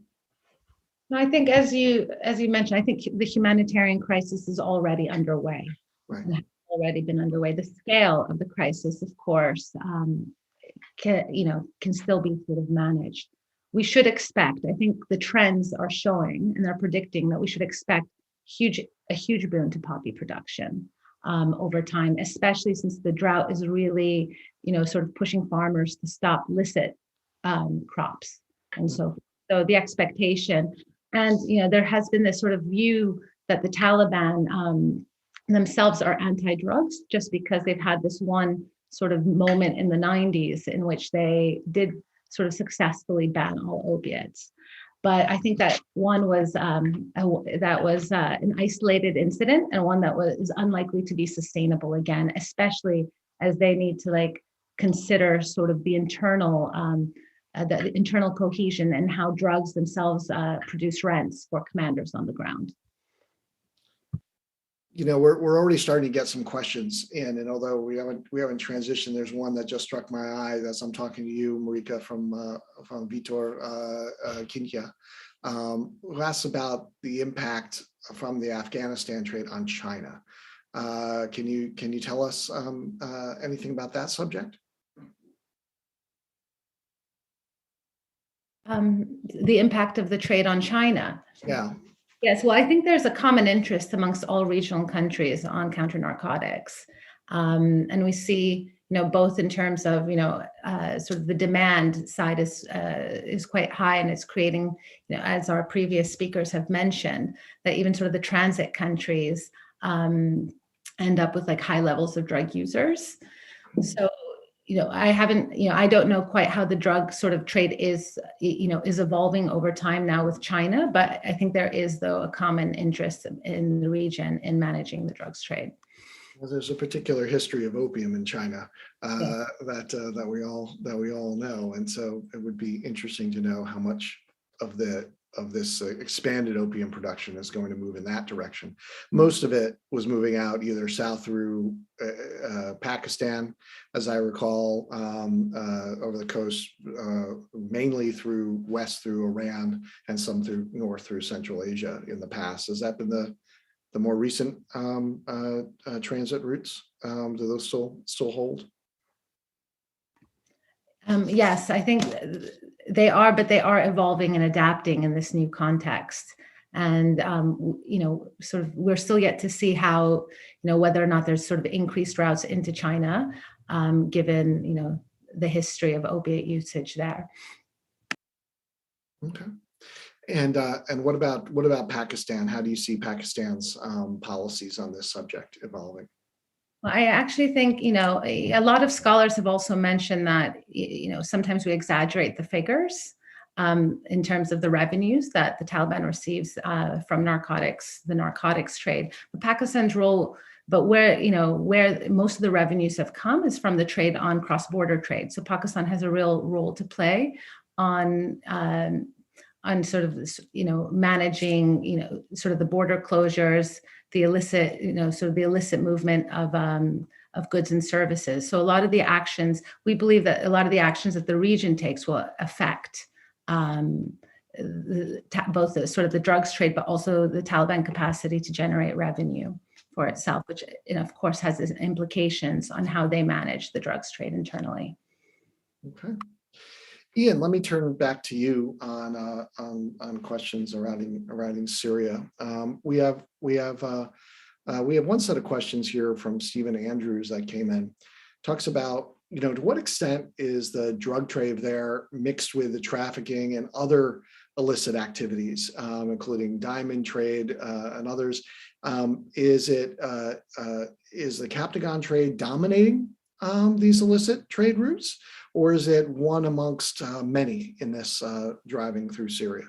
Speaker 3: I think, as you mentioned, I think the humanitarian crisis is already underway.
Speaker 1: Right.
Speaker 3: Already been underway. The scale of the crisis, of course, can still be sort of managed. We should expect, I think the trends are showing and they're predicting that we should expect a huge boom to poppy production over time, especially since the drought is really, sort of pushing farmers to stop illicit crops. And so the expectation, and there has been this sort of view that the Taliban themselves are anti-drugs, just because they've had this one sort of moment in the 90s in which they did sort of successfully ban all opiates. But I think that one was an isolated incident, and one that is unlikely to be sustainable again, especially as they need to consider sort of the internal cohesion and how drugs themselves produce rents for commanders on the ground.
Speaker 1: We're already starting to get some questions in, and although we haven't transitioned, there's one that just struck my eye as I'm talking to you, Marika, from Vitor Kintia, who asks about the impact from the Afghanistan trade on China. Can you tell us anything about that subject?
Speaker 3: The impact of the trade on China.
Speaker 1: Yeah.
Speaker 3: Yes, well, I think there's a common interest amongst all regional countries on counter-narcotics. And we see, both in terms of, sort of the demand side is quite high, and it's creating, as our previous speakers have mentioned, that even sort of the transit countries end up with high levels of drug users. So, I don't know quite how the drug sort of trade is evolving over time now with China, but I think there is, though, a common interest in the region in managing the drugs trade.
Speaker 1: Well, there's a particular history of opium in China that we all know, and so it would be interesting to know how much of this expanded opium production is going to move in that direction. Most of it was moving out either south through Pakistan, as I recall, over the coast, mainly through west through Iran, and some through north through Central Asia in the past. Has that been the more recent transit routes? Do those still hold?
Speaker 3: Yes, I think they are, but they are evolving and adapting in this new context. And, sort of, we're still yet to see how, whether or not there's sort of increased routes into China, given, the history of opiate usage there.
Speaker 1: Okay. And what about Pakistan? How do you see Pakistan's policies on this subject evolving?
Speaker 3: Well, I actually think, a lot of scholars have also mentioned that, sometimes we exaggerate the figures in terms of the revenues that the Taliban receives from the narcotics trade. But Pakistan's role, where most of the revenues have come is from the trade on cross-border trade. So Pakistan has a real role to play on sort of, managing, sort of the border closures, the illicit, sort of the illicit movement of goods and services. So a lot of the actions, we believe that a lot of the actions that the region takes will affect both the sort of the drugs trade, but also the Taliban capacity to generate revenue for itself, which, of course, has implications on how they manage the drugs trade internally.
Speaker 1: Okay. Ian, let me turn back to you on questions surrounding Syria. We have one set of questions here from Stephen Andrews that came in. Talks about, to what extent is the drug trade there mixed with the trafficking and other illicit activities, including diamond trade and others? Is the Captagon trade dominating these illicit trade routes, or is it one amongst many in this driving through Syria?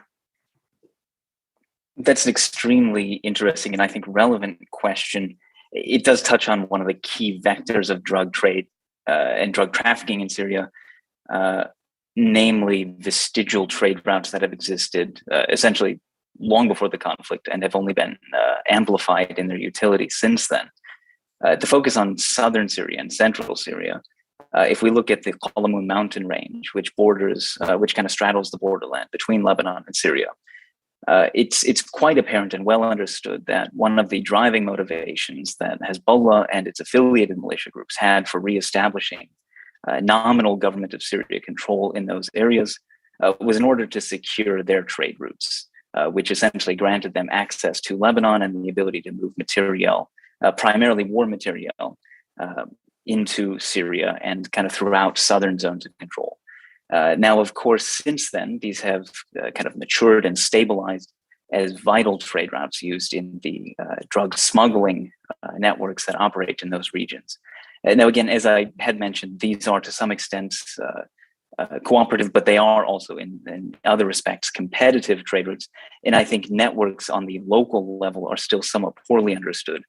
Speaker 4: That's an extremely interesting and I think relevant question. It does touch on one of the key vectors of drug trade and drug trafficking in Syria, namely vestigial trade routes that have existed essentially long before the conflict and have only been amplified in their utility since then. To focus on southern Syria and central Syria, if we look at the Qalamun mountain range, which kind of straddles the borderland between Lebanon and Syria, it's quite apparent and well understood that one of the driving motivations that Hezbollah and its affiliated militia groups had for reestablishing nominal government of Syria control in those areas was in order to secure their trade routes, which essentially granted them access to Lebanon and the ability to move material, primarily war material, into Syria and kind of throughout southern zones of control. Now, of course, since then, these have kind of matured and stabilized. as vital trade routes used in the drug smuggling networks that operate in those regions. Now, again, as I had mentioned, these are to some extent cooperative, but they are also in other respects competitive trade routes. And I think networks on the local level are still somewhat poorly understood.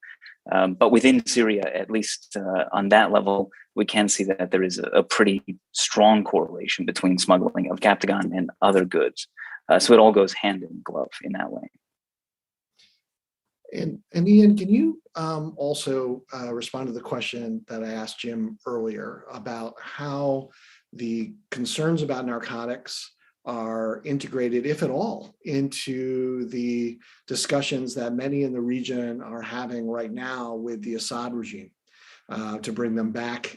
Speaker 4: But within Syria, at least on that level, we can see that there is a pretty strong correlation between smuggling of Captagon and other goods. So it all goes hand in glove in that way.
Speaker 1: And Ian, can you also respond to the question that I asked Jim earlier about how the concerns about narcotics are integrated, if at all, into the discussions that many in the region are having right now with the Assad regime to bring them back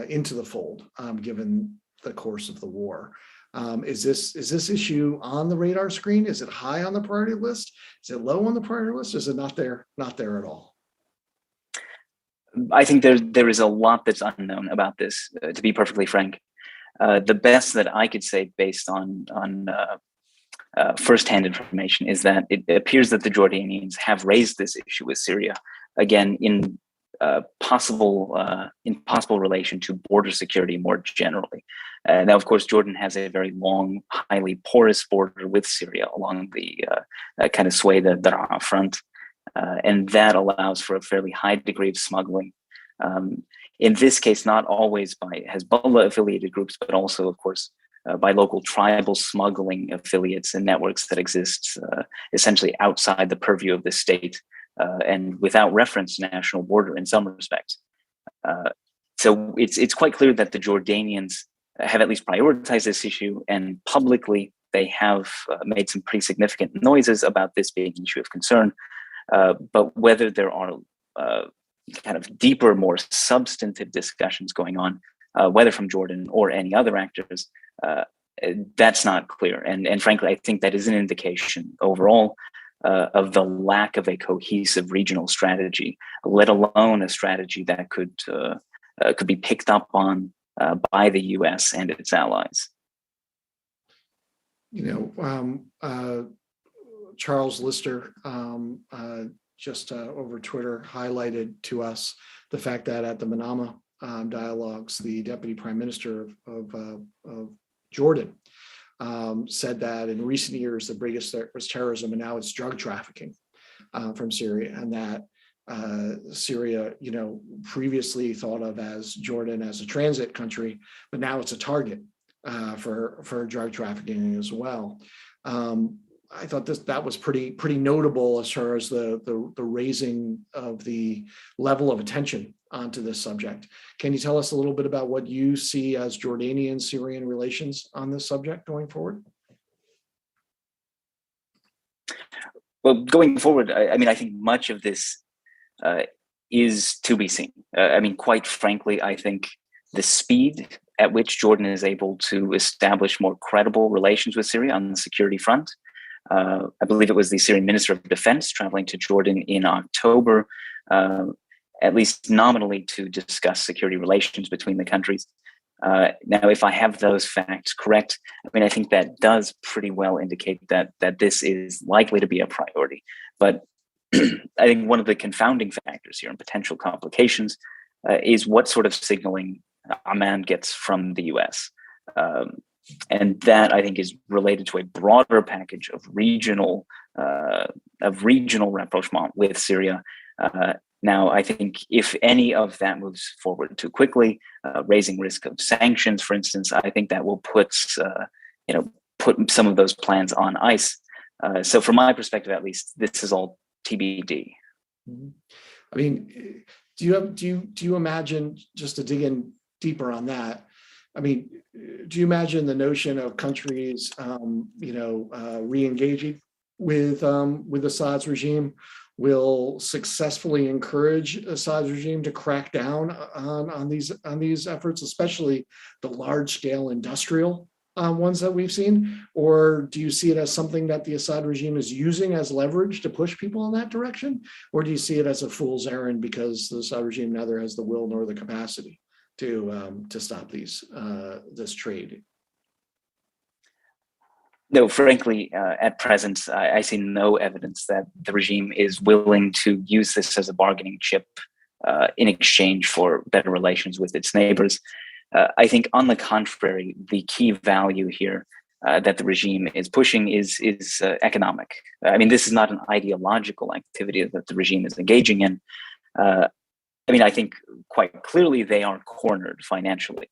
Speaker 1: into the fold, given the course of the war? Is this issue on the radar screen? Is it high on the priority list? Is it low on the priority list? Is it not there at all?
Speaker 4: I think there is a lot that's unknown about this, to be perfectly frank. The best that I could say based on firsthand information is that it appears that the Jordanians have raised this issue with Syria, again, in possible relation to border security more generally. Now, of course, Jordan has a very long, highly porous border with Syria along the kind of sway the Daraa front, and that allows for a fairly high degree of smuggling. In this case, not always by Hezbollah-affiliated groups, but also, of course, by local tribal smuggling affiliates and networks that exist essentially outside the purview of the state and without reference to national border in some respects. So it's quite clear that the Jordanians have at least prioritized this issue, and publicly they have made some pretty significant noises about this being an issue of concern. But whether there are kind of deeper, more substantive discussions going on, whether from Jordan or any other actors, that's not clear. And frankly, I think that is an indication overall of the lack of a cohesive regional strategy, let alone a strategy that could be picked up on by the U.S. and its allies.
Speaker 1: Charles Lister just over Twitter highlighted to us the fact that at the Manama dialogues, the deputy prime minister of Jordan said that in recent years, the biggest threat was terrorism, and now it's drug trafficking from Syria, and that Syria, previously thought of as Jordan as a transit country, but now it's a target for drug trafficking as well. I thought that was pretty notable as far as the raising of the level of attention onto this subject. Can you tell us a little bit about what you see as Jordanian-Syrian relations on this subject going forward?
Speaker 4: Well, going forward, I think much of this is to be seen. Quite frankly, I think the speed at which Jordan is able to establish more credible relations with Syria on the security front, I believe it was the Syrian Minister of Defense traveling to Jordan in October, at least nominally, to discuss security relations between the countries. Now, if I have those facts correct, I think that does pretty well indicate that this is likely to be a priority. But I think one of the confounding factors here and potential complications is what sort of signaling Amman gets from the U.S. And that, I think, is related to a broader package of regional rapprochement with Syria. Now, I think if any of that moves forward too quickly, raising risk of sanctions, for instance, I think that will put some of those plans on ice. So, from my perspective, at least, this is all TBD.
Speaker 1: Do you imagine, just to dig in deeper on that, do you imagine the notion of countries, re-engaging with Assad's regime will successfully encourage Assad's regime to crack down on these efforts, especially the large-scale industrial ones that we've seen? Or do you see it as something that the Assad regime is using as leverage to push people in that direction? Or do you see it as a fool's errand because the Assad regime neither has the will nor the capacity to stop this trade?
Speaker 4: No, frankly, at present, I see no evidence that the regime is willing to use this as a bargaining chip in exchange for better relations with its neighbors. I think, on the contrary, the key value here that the regime is pushing is economic. I mean, this is not an ideological activity that the regime is engaging in. I think quite clearly they are cornered financially.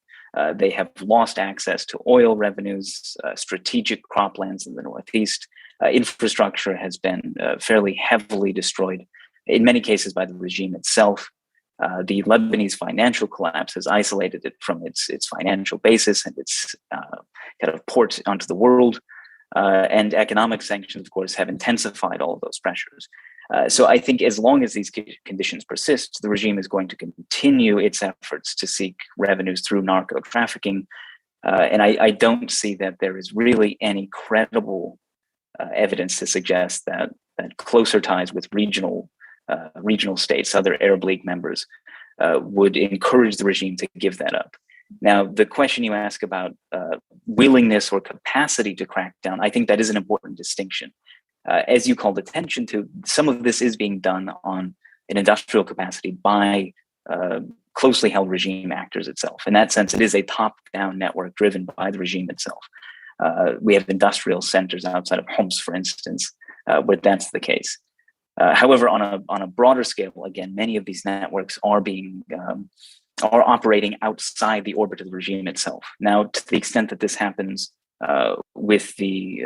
Speaker 4: They have lost access to oil revenues, strategic croplands in the Northeast. Infrastructure has been fairly heavily destroyed, in many cases by the regime itself. The Lebanese financial collapse has isolated it from its financial basis and its kind of port onto the world. And economic sanctions, of course, have intensified all of those pressures. So I think as long as these conditions persist, the regime is going to continue its efforts to seek revenues through narco trafficking. And I don't see that there is really any credible evidence to suggest that closer ties with regional states, other Arab League members, would encourage the regime to give that up. Now, the question you ask about willingness or capacity to crack down, I think that is an important distinction. As you called attention to, some of this is being done on an industrial capacity by closely held regime actors itself. In that sense, it is a top-down network driven by the regime itself. We have industrial centers outside of Homs, for instance, where that's the case. However, on a broader scale, again, many of these networks are operating outside the orbit of the regime itself. Now, to the extent that this happens with the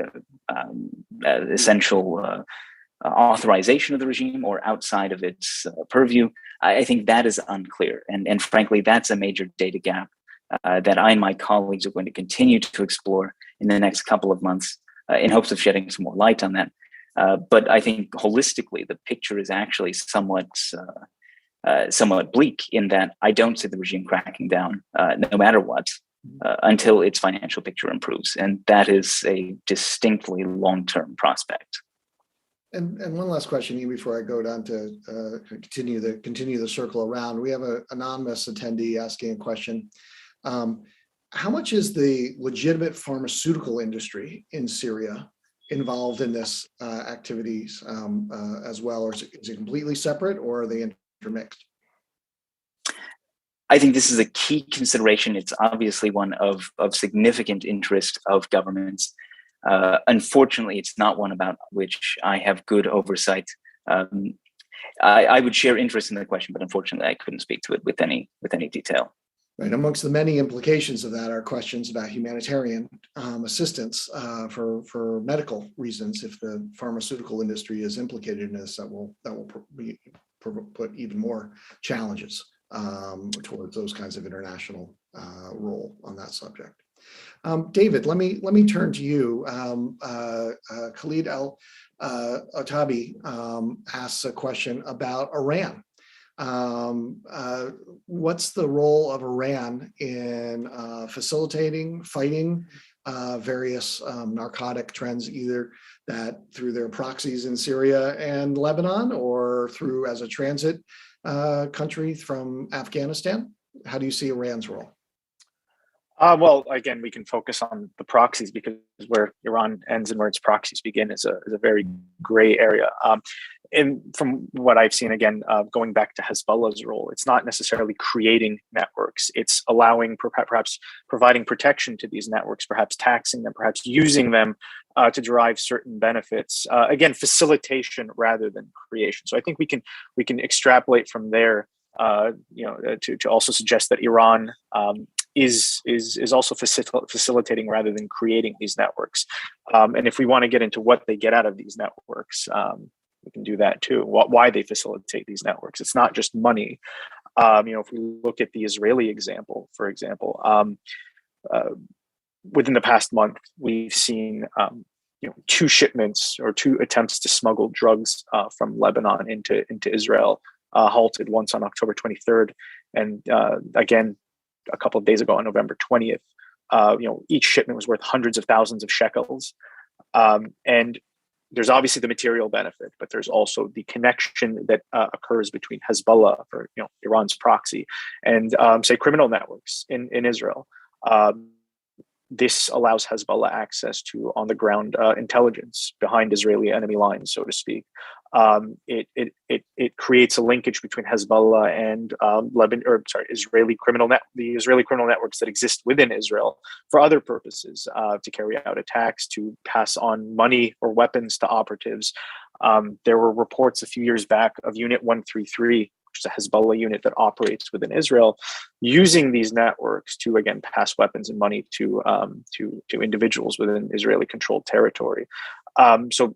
Speaker 4: essential authorization of the regime or outside of its purview, I think that is unclear. And frankly, that's a major data gap that I and my colleagues are going to continue to explore in the next couple of months in hopes of shedding some more light on that. But I think holistically, the picture is actually somewhat bleak in that I don't see the regime cracking down no matter what until its financial picture improves. And that is a distinctly long-term prospect.
Speaker 1: And one last question here before I go down to continue the circle around. We have an anonymous attendee asking a question. How much is the legitimate pharmaceutical industry in Syria involved in this activities as well, or is it completely separate, or are they intermixed?
Speaker 4: I think this is a key consideration. It's obviously one of significant interest of governments. Unfortunately, it's not one about which I have good oversight. I would share interest in the question, but unfortunately, I couldn't speak to it with any detail.
Speaker 1: Right. Amongst the many implications of that are questions about humanitarian assistance for medical reasons. If the pharmaceutical industry is implicated in this, that will put even more challenges towards those kinds of international role on that subject. David, let me turn to you. Khalid Al-Otabi asks a question about Iran. What's the role of Iran in facilitating, fighting various narcotic trends, either that through their proxies in Syria and Lebanon, or through as a transit country from Afghanistan? How do you see Iran's role?
Speaker 5: Well, again, we can focus on the proxies, because where Iran ends and where its proxies begin is a very gray area. And from what I've seen, again, going back to Hezbollah's role, it's not necessarily creating networks. It's allowing, perhaps providing protection to these networks, perhaps taxing them, perhaps using them to derive certain benefits. Again, facilitation rather than creation. So I think we can extrapolate from there, to also suggest that Iran is also facilitating rather than creating these networks. And if we want to get into what they get out of these networks, we can do that too. Why they facilitate these networks? It's not just money. If we look at the Israeli example, for example, within the past month, we've seen 2 shipments or 2 attempts to smuggle drugs from Lebanon into Israel, halted, once on October 23rd, and again a couple of days ago on November 20th. Each shipment was worth hundreds of thousands of shekels, and there's obviously the material benefit, but there's also the connection that occurs between Hezbollah, or Iran's proxy, and say criminal networks in Israel. This allows Hezbollah access to on-the-ground intelligence behind Israeli enemy lines, so to speak. It creates a linkage between Hezbollah and the Israeli criminal networks that exist within Israel for other purposes, to carry out attacks, to pass on money or weapons to operatives. There were reports a few years back of Unit 133, which is a Hezbollah unit that operates within Israel, using these networks to again pass weapons and money to individuals within Israeli-controlled territory. So,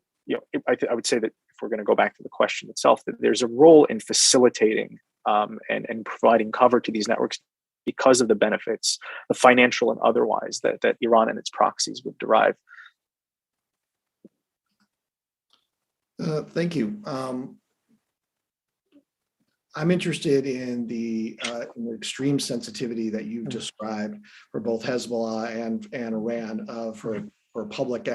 Speaker 5: I would say that if we're going to go back to the question itself, that there's a role in facilitating and providing cover to these networks because of the benefits, the financial and otherwise, that Iran and its proxies would derive.
Speaker 1: Thank you. I'm interested in the extreme sensitivity that you've described for both Hezbollah and Iran for public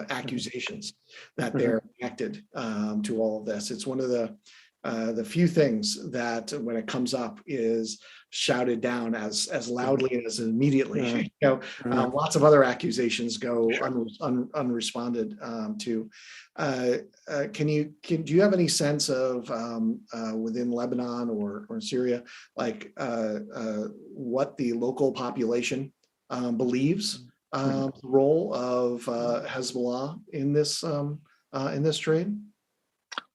Speaker 1: accusations that they're connected to all of this. It's one of the few things that, when it comes up, is shouted down as loudly as immediately. Lots of other accusations go unresponded to. Do you have any sense of within Lebanon or Syria, like what the local population believes the role of Hezbollah in this trade?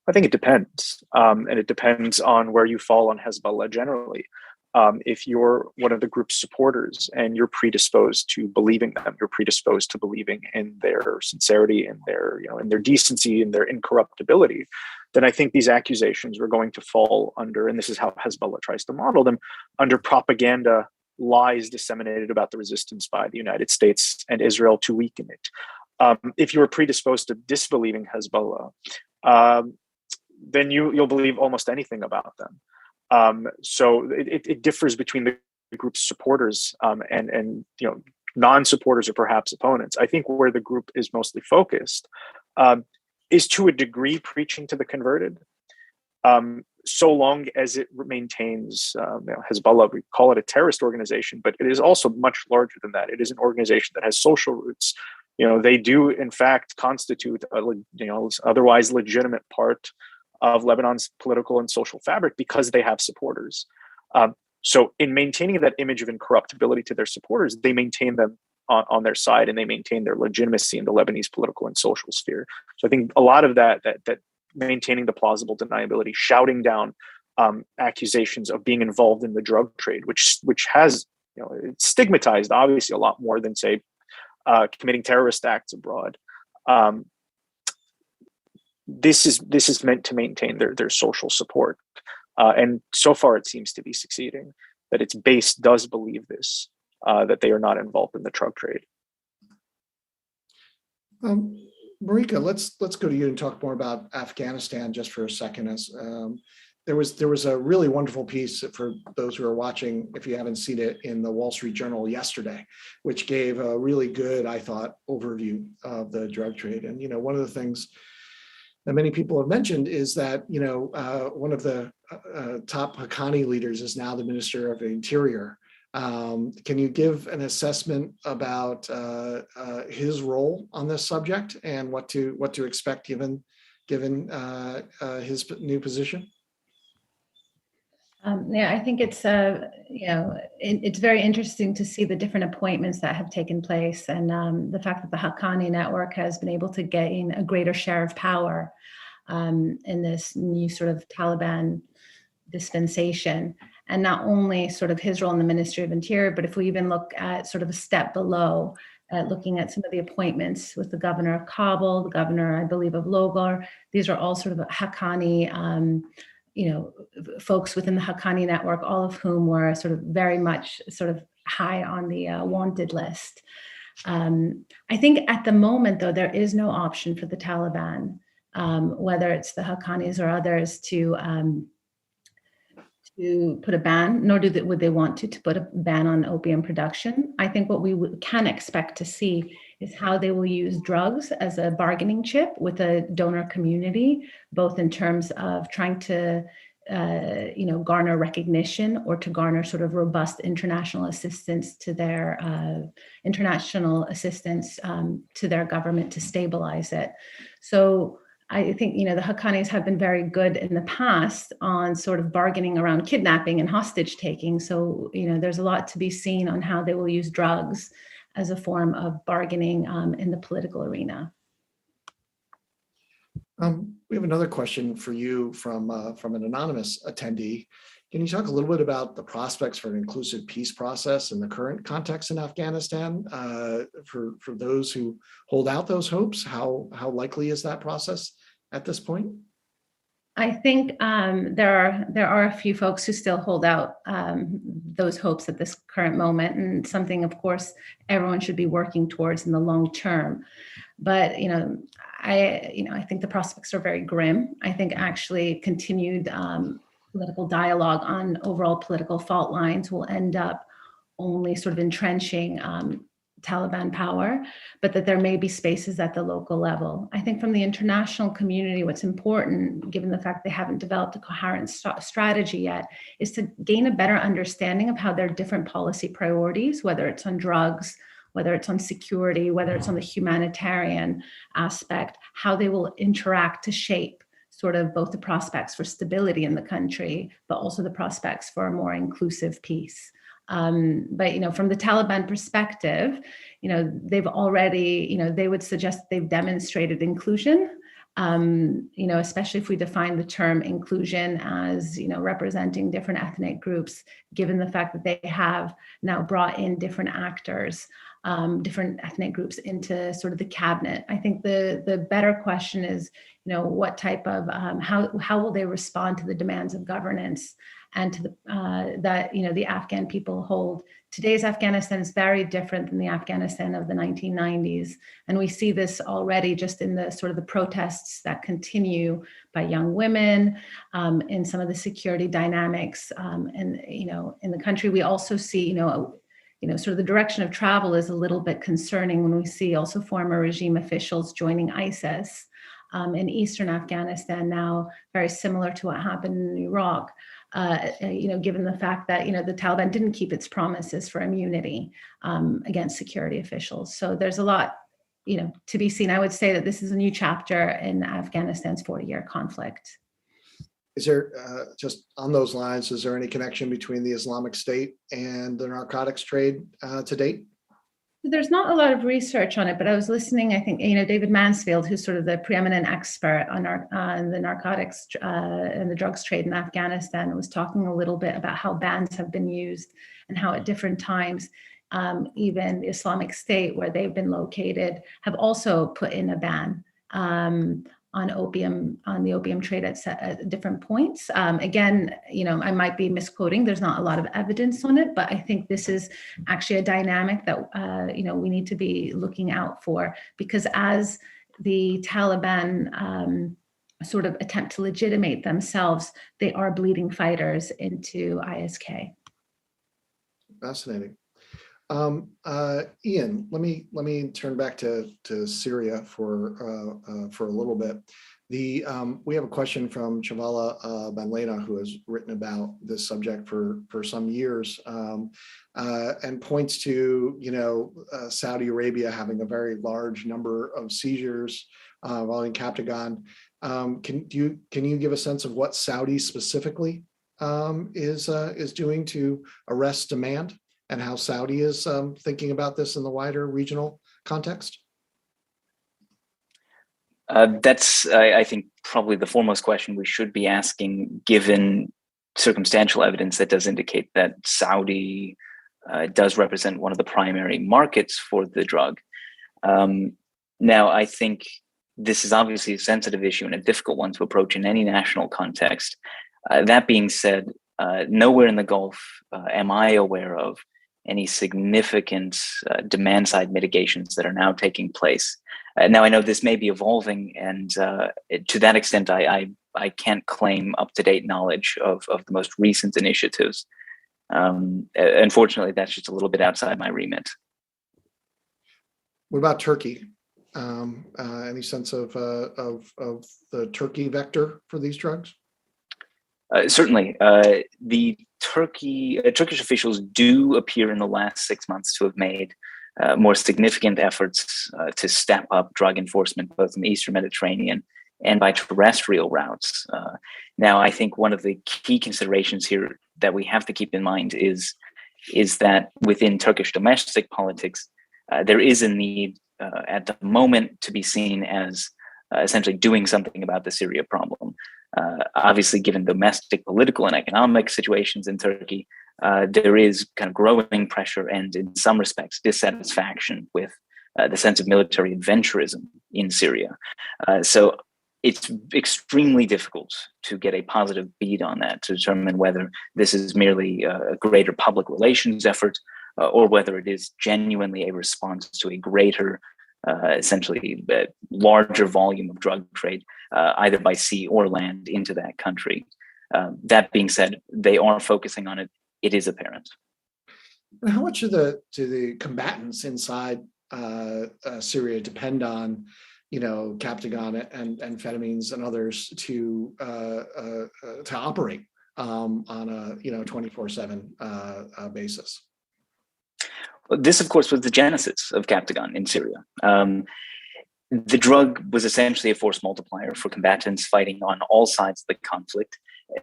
Speaker 5: I think it depends, and it depends on where you fall on Hezbollah generally. If you're one of the group's supporters and you're predisposed to believing them, you're predisposed to believing in their sincerity, in their decency, and their incorruptibility, then I think these accusations are going to fall under, and this is how Hezbollah tries to model them, under propaganda, lies disseminated about the resistance by the United States and Israel to weaken it. If you are predisposed to disbelieving Hezbollah, then you'll believe almost anything about them. So it differs between the group's supporters and non-supporters or perhaps opponents. I think where the group is mostly focused is to a degree preaching to the converted, so long as it maintains Hezbollah. We call it a terrorist organization, but it is also much larger than that. It is an organization that has social roots. They do in fact constitute a otherwise legitimate part of Lebanon's political and social fabric because they have supporters. So in maintaining that image of incorruptibility to their supporters, they maintain them on their side, and they maintain their legitimacy in the Lebanese political and social sphere. So I think a lot of that maintaining the plausible deniability, shouting down accusations of being involved in the drug trade, which has it's stigmatized obviously a lot more than, say, committing terrorist acts abroad. This is meant to maintain their social support, and so far it seems to be succeeding. That its base does believe this, that they are not involved in the drug trade.
Speaker 1: Marika, let's go to you and talk more about Afghanistan just for a second. As there was a really wonderful piece for those who are watching, if you haven't seen it, in the Wall Street Journal yesterday, which gave a really good, I thought, overview of the drug trade. And one of the things that many people have mentioned is that one of the top Haqqani leaders is now the Minister of the Interior. Can you give an assessment about his role on this subject and what to expect given his new position?
Speaker 3: I think it's it's very interesting to see the different appointments that have taken place, and the fact that the Haqqani network has been able to gain a greater share of power in this new sort of Taliban dispensation. And not only sort of his role in the Ministry of Interior, but if we even look at sort of a step below, looking at some of the appointments with the governor of Kabul, the governor, I believe, of Logar, these are all sort of Haqqani folks within the Haqqani network, all of whom were sort of very much sort of high on the wanted list. I think at the moment, though, there is no option for the Taliban, whether it's the Haqqanis or others, to put a ban, nor would they want to put a ban on opium production. I think what we can expect to see is how they will use drugs as a bargaining chip with a donor community, both in terms of trying to garner recognition or to garner sort of robust international assistance to their government to stabilize it. So I think, the Haqqanis have been very good in the past on sort of bargaining around kidnapping and hostage taking. So, there's a lot to be seen on how they will use drugs as a form of bargaining in the political arena.
Speaker 1: We have another question for you from an anonymous attendee. Can you talk a little bit about the prospects for an inclusive peace process in the current context in Afghanistan? For those who hold out those hopes, how likely is that process at this point?
Speaker 3: I think there are a few folks who still hold out those hopes at this current moment, and something, of course, everyone should be working towards in the long term. But I think the prospects are very grim. I think actually continued political dialogue on overall political fault lines will end up only sort of entrenching Taliban power, but that there may be spaces at the local level. I think from the international community, what's important, given the fact they haven't developed a coherent strategy yet, is to gain a better understanding of how their different policy priorities, whether it's on drugs, whether it's on security, whether it's on the humanitarian aspect, how they will interact to shape sort of both the prospects for stability in the country, but also the prospects for a more inclusive peace. But from the Taliban perspective, they've already, they would suggest that they've demonstrated inclusion, especially if we define the term inclusion as, representing different ethnic groups, given the fact that they have now brought in different actors, different ethnic groups into sort of the cabinet. I think the better question is, what type of, how will they respond to the demands of governance and to the Afghan people hold. Today's Afghanistan is very different than the Afghanistan of the 1990s. And we see this already just in the sort of the protests that continue by young women, in some of the security dynamics, and, in the country. We also see, sort of the direction of travel is a little bit concerning when we see also former regime officials joining ISIS in Eastern Afghanistan now, very similar to what happened in Iraq. Given the fact that, the Taliban didn't keep its promises for immunity against security officials. So there's a lot, to be seen. I would say that this is a new chapter in Afghanistan's 40-year conflict.
Speaker 1: Is there, just on those lines, is there any connection between the Islamic State and the narcotics trade to date?
Speaker 3: There's not a lot of research on it, but I was listening, I think, David Mansfield, who's sort of the preeminent expert on the narcotics and the drugs trade in Afghanistan, was talking a little bit about how bans have been used and how at different times, even the Islamic State, where they've been located, have also put in a ban on the opium trade at different points. Again, I might be misquoting. There's not a lot of evidence on it, but I think this is actually a dynamic that we need to be looking out for, because as the Taliban sort of attempt to legitimate themselves, they are bleeding fighters into ISK.
Speaker 1: Fascinating. Ian, let me turn back to Syria for a little bit. We have a question from Chavala Banlena, who has written about this subject for some years, and points to Saudi Arabia having a very large number of seizures involving Captagon. Can you give a sense of what Saudi specifically is doing to arrest demand, and how Saudi is thinking about this in the wider regional context?
Speaker 4: That's, I think, probably the foremost question we should be asking, given circumstantial evidence that does indicate that Saudi does represent one of the primary markets for the drug. Now, I think this is obviously a sensitive issue and a difficult one to approach in any national context. That being said, nowhere in the Gulf am I aware of any significant demand-side mitigations that are now taking place. Now, I know this may be evolving, and to that extent, I can't claim up-to-date knowledge of the most recent initiatives. Unfortunately, that's just a little bit outside my remit.
Speaker 1: What about Turkey? Any sense of the Turkey vector for these drugs?
Speaker 4: Certainly, the Turkish officials do appear in the last 6 months to have made more significant efforts to step up drug enforcement, both in the Eastern Mediterranean and by terrestrial routes. Now, I think one of the key considerations here that we have to keep in mind is that within Turkish domestic politics, there is a need at the moment to be seen as essentially doing something about the Syria problem. Obviously, given domestic political and economic situations in Turkey, there is kind of growing pressure and, in some respects, dissatisfaction with the sense of military adventurism in Syria. So it's extremely difficult to get a positive bead on that to determine whether this is merely a greater public relations effort or whether it is genuinely a response to a greater, essentially larger volume of drug trade, either by sea or land into that country. That being said, they are focusing on it. It is apparent.
Speaker 1: And how much do the combatants inside Syria depend on, Captagon and amphetamines and others to operate on a 24/7 basis?
Speaker 4: This, of course, was the genesis of Captagon in Syria. The drug was essentially a force multiplier for combatants fighting on all sides of the conflict.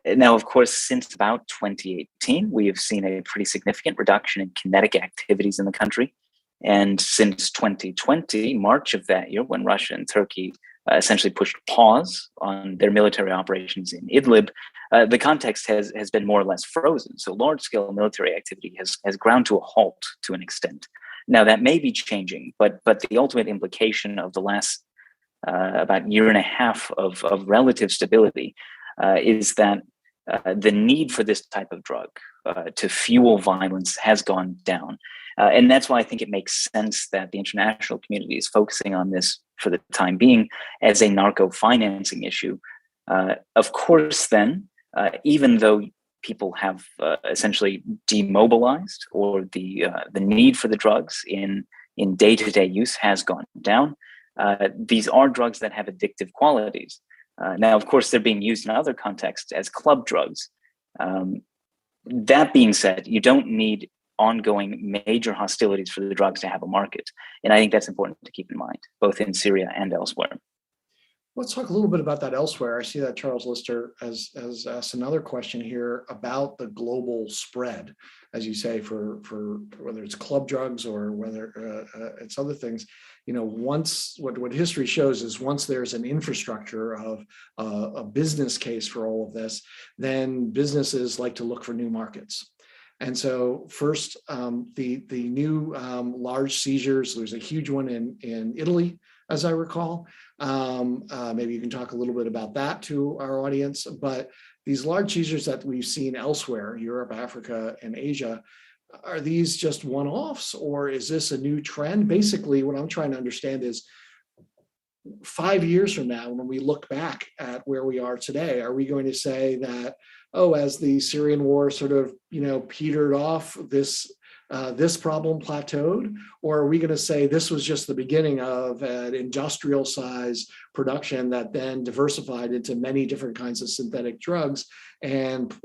Speaker 4: Now, of course, since about 2018, we have seen a pretty significant reduction in kinetic activities in the country. And since 2020, March of that year, when Russia and Turkey essentially pushed pause on their military operations in Idlib, the context has been more or less frozen. So large-scale military activity has ground to a halt to an extent. Now, that may be changing, but the ultimate implication of the last about year and a half of relative stability is that the need for this type of drug to fuel violence has gone down. And that's why I think it makes sense that the international community is focusing on this for the time being as a narco financing issue. Of course, then, even though people have essentially demobilized or the need for the drugs in day-to-day use has gone down, these are drugs that have addictive qualities. Now, of course, they're being used in other contexts as club drugs. That being said, you don't need ongoing major hostilities for the drugs to have a market. And I think that's important to keep in mind, both in Syria and elsewhere.
Speaker 1: Let's talk a little bit about that elsewhere. I see that Charles Lister has asked another question here about the global spread, as you say, for whether it's club drugs or whether it's other things. Once what history shows is once there's an infrastructure of a business case for all of this, then businesses like to look for new markets. And so first, the new large seizures, there's a huge one in Italy, as I recall. Maybe you can talk a little bit about that to our audience, but these large seizures that we've seen elsewhere, Europe, Africa, and Asia, are these just one-offs or is this a new trend? Basically, what I'm trying to understand is 5 years from now, when we look back at where we are today, are we going to say that, as the Syrian war sort of, petered off, this problem plateaued? Or are we going to say this was just the beginning of an industrial size production that then diversified into many different kinds of synthetic drugs and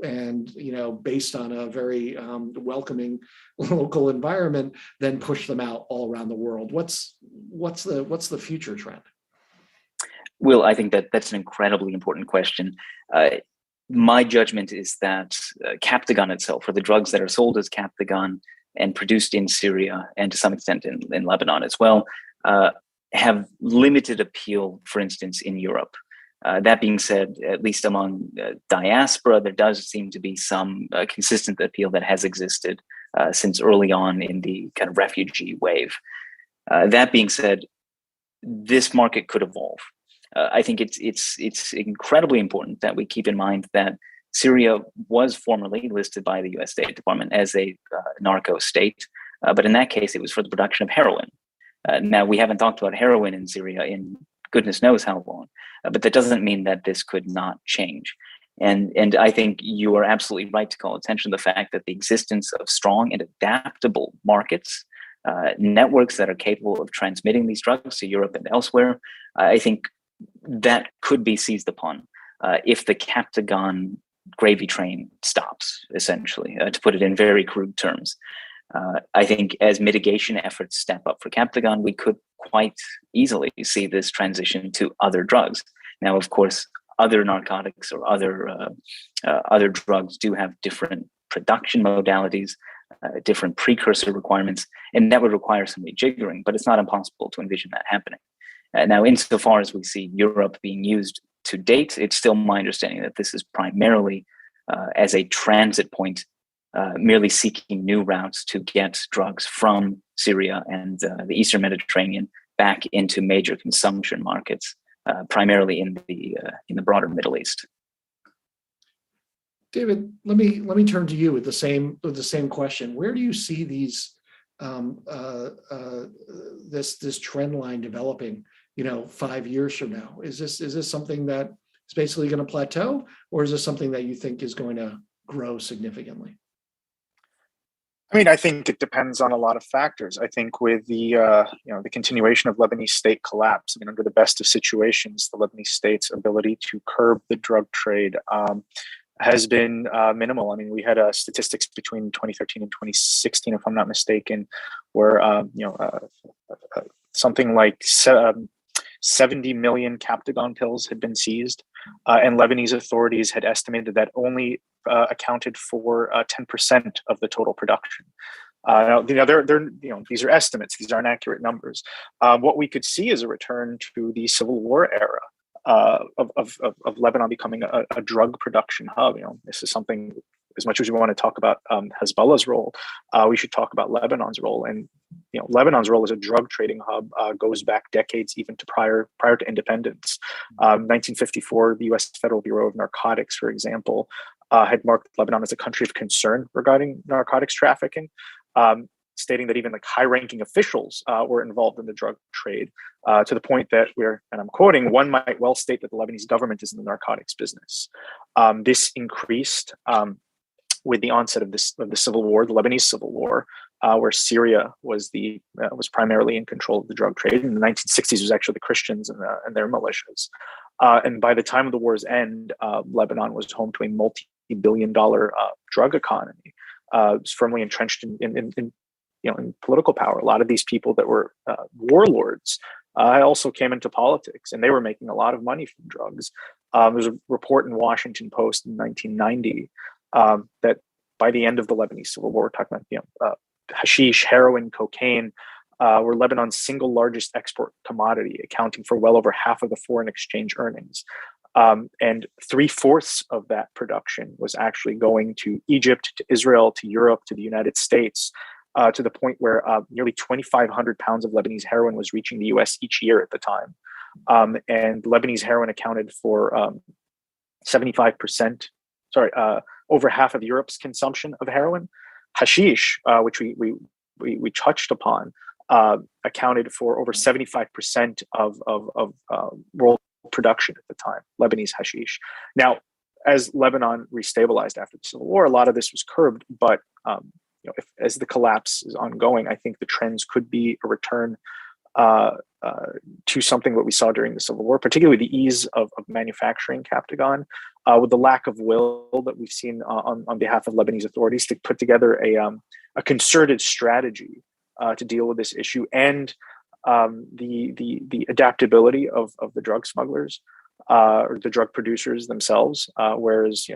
Speaker 1: based on a very welcoming local environment, then push them out all around the world? What's the future trend?
Speaker 4: Well, I think that's an incredibly important question. My judgment is that Captagon itself, or the drugs that are sold as Captagon and produced in Syria and to some extent in Lebanon as well, have limited appeal, for instance, in Europe. That being said, at least among diaspora, there does seem to be some consistent appeal that has existed since early on in the kind of refugee wave. That being said, this market could evolve. I think it's incredibly important that we keep in mind that Syria was formerly listed by the U.S. State Department as a narco state, but in that case, it was for the production of heroin. Now, we haven't talked about heroin in Syria in goodness knows how long, but that doesn't mean that this could not change. And I think you are absolutely right to call attention to the fact that the existence of strong and adaptable markets, networks that are capable of transmitting these drugs to Europe and elsewhere, I think that could be seized upon if the Captagon gravy train stops, essentially, to put it in very crude terms. I think as mitigation efforts step up for Captagon, we could quite easily see this transition to other drugs. Now, of course, other narcotics or other drugs do have different production modalities, different precursor requirements, and that would require some rejiggering, but it's not impossible to envision that happening. Now, insofar as we see Europe being used to date, it's still my understanding that this is primarily as a transit point, merely seeking new routes to get drugs from Syria and the Eastern Mediterranean back into major consumption markets, primarily in the broader Middle East.
Speaker 1: David, let me turn to you with the same question. Where do you see these this trend line developing? 5 years from now, is this something that is basically going to plateau, or is this something that you think is going to grow significantly?
Speaker 5: I mean, I think it depends on a lot of factors. I think with the the continuation of Lebanese state collapse, under the best of situations, the Lebanese state's ability to curb the drug trade has been minimal. I mean, we had statistics between 2013 and 2016, if I'm not mistaken, where something like 70 million Captagon pills had been seized, and Lebanese authorities had estimated that only accounted for 10% of the total production. Now, these are estimates; these aren't accurate numbers. What we could see is a return to the Civil War era of Lebanon becoming a drug production hub. This is something. As much as we want to talk about Hezbollah's role, we should talk about Lebanon's role. And Lebanon's role as a drug trading hub goes back decades, even to prior to independence. 1954, the U.S. Federal Bureau of Narcotics, for example, had marked Lebanon as a country of concern regarding narcotics trafficking, stating that even high-ranking officials were involved in the drug trade, to the point that and I'm quoting, one might well state that the Lebanese government is in the narcotics business. This increased with the onset of the civil war, the Lebanese civil war, where Syria was primarily in control of the drug trade. In the 1960s, it was actually the Christians and their militias. And by the time of the war's end, Lebanon was home to a multi-billion-dollar drug economy. It was firmly entrenched in political power. A lot of these people that were warlords also came into politics, and they were making a lot of money from drugs. There's a report in Washington Post in 1990 that by the end of the Lebanese civil war, we're talking about hashish, heroin, cocaine, were Lebanon's single largest export commodity, accounting for well over half of the foreign exchange earnings. And 3/4 of that production was actually going to Egypt, to Israel, to Europe, to the United States, to the point where nearly 2,500 pounds of Lebanese heroin was reaching the US each year at the time. And Lebanese heroin accounted for 75%, over half of Europe's consumption of heroin. Hashish, which we touched upon, accounted for over 75% of world production at the time, Lebanese hashish. Now, as Lebanon restabilized after the civil war, a lot of this was curbed, but as the collapse is ongoing, I think the trends could be a return to something what we saw during the civil war, particularly the ease of manufacturing Captagon, with the lack of will that we've seen on behalf of Lebanese authorities to put together a concerted strategy to deal with this issue, and the adaptability of the drug smugglers or the drug producers themselves. Whereas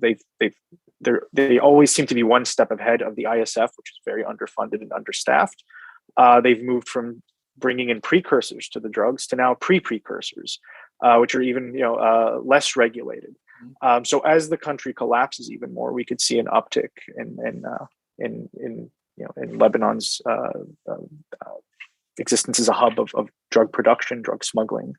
Speaker 5: they always seem to be one step ahead of the ISF, which is very underfunded and understaffed. They've moved from bringing in precursors to the drugs to now pre-precursors, which are even less regulated. So as the country collapses even more, we could see an uptick in Lebanon's existence as a hub of drug production, drug smuggling.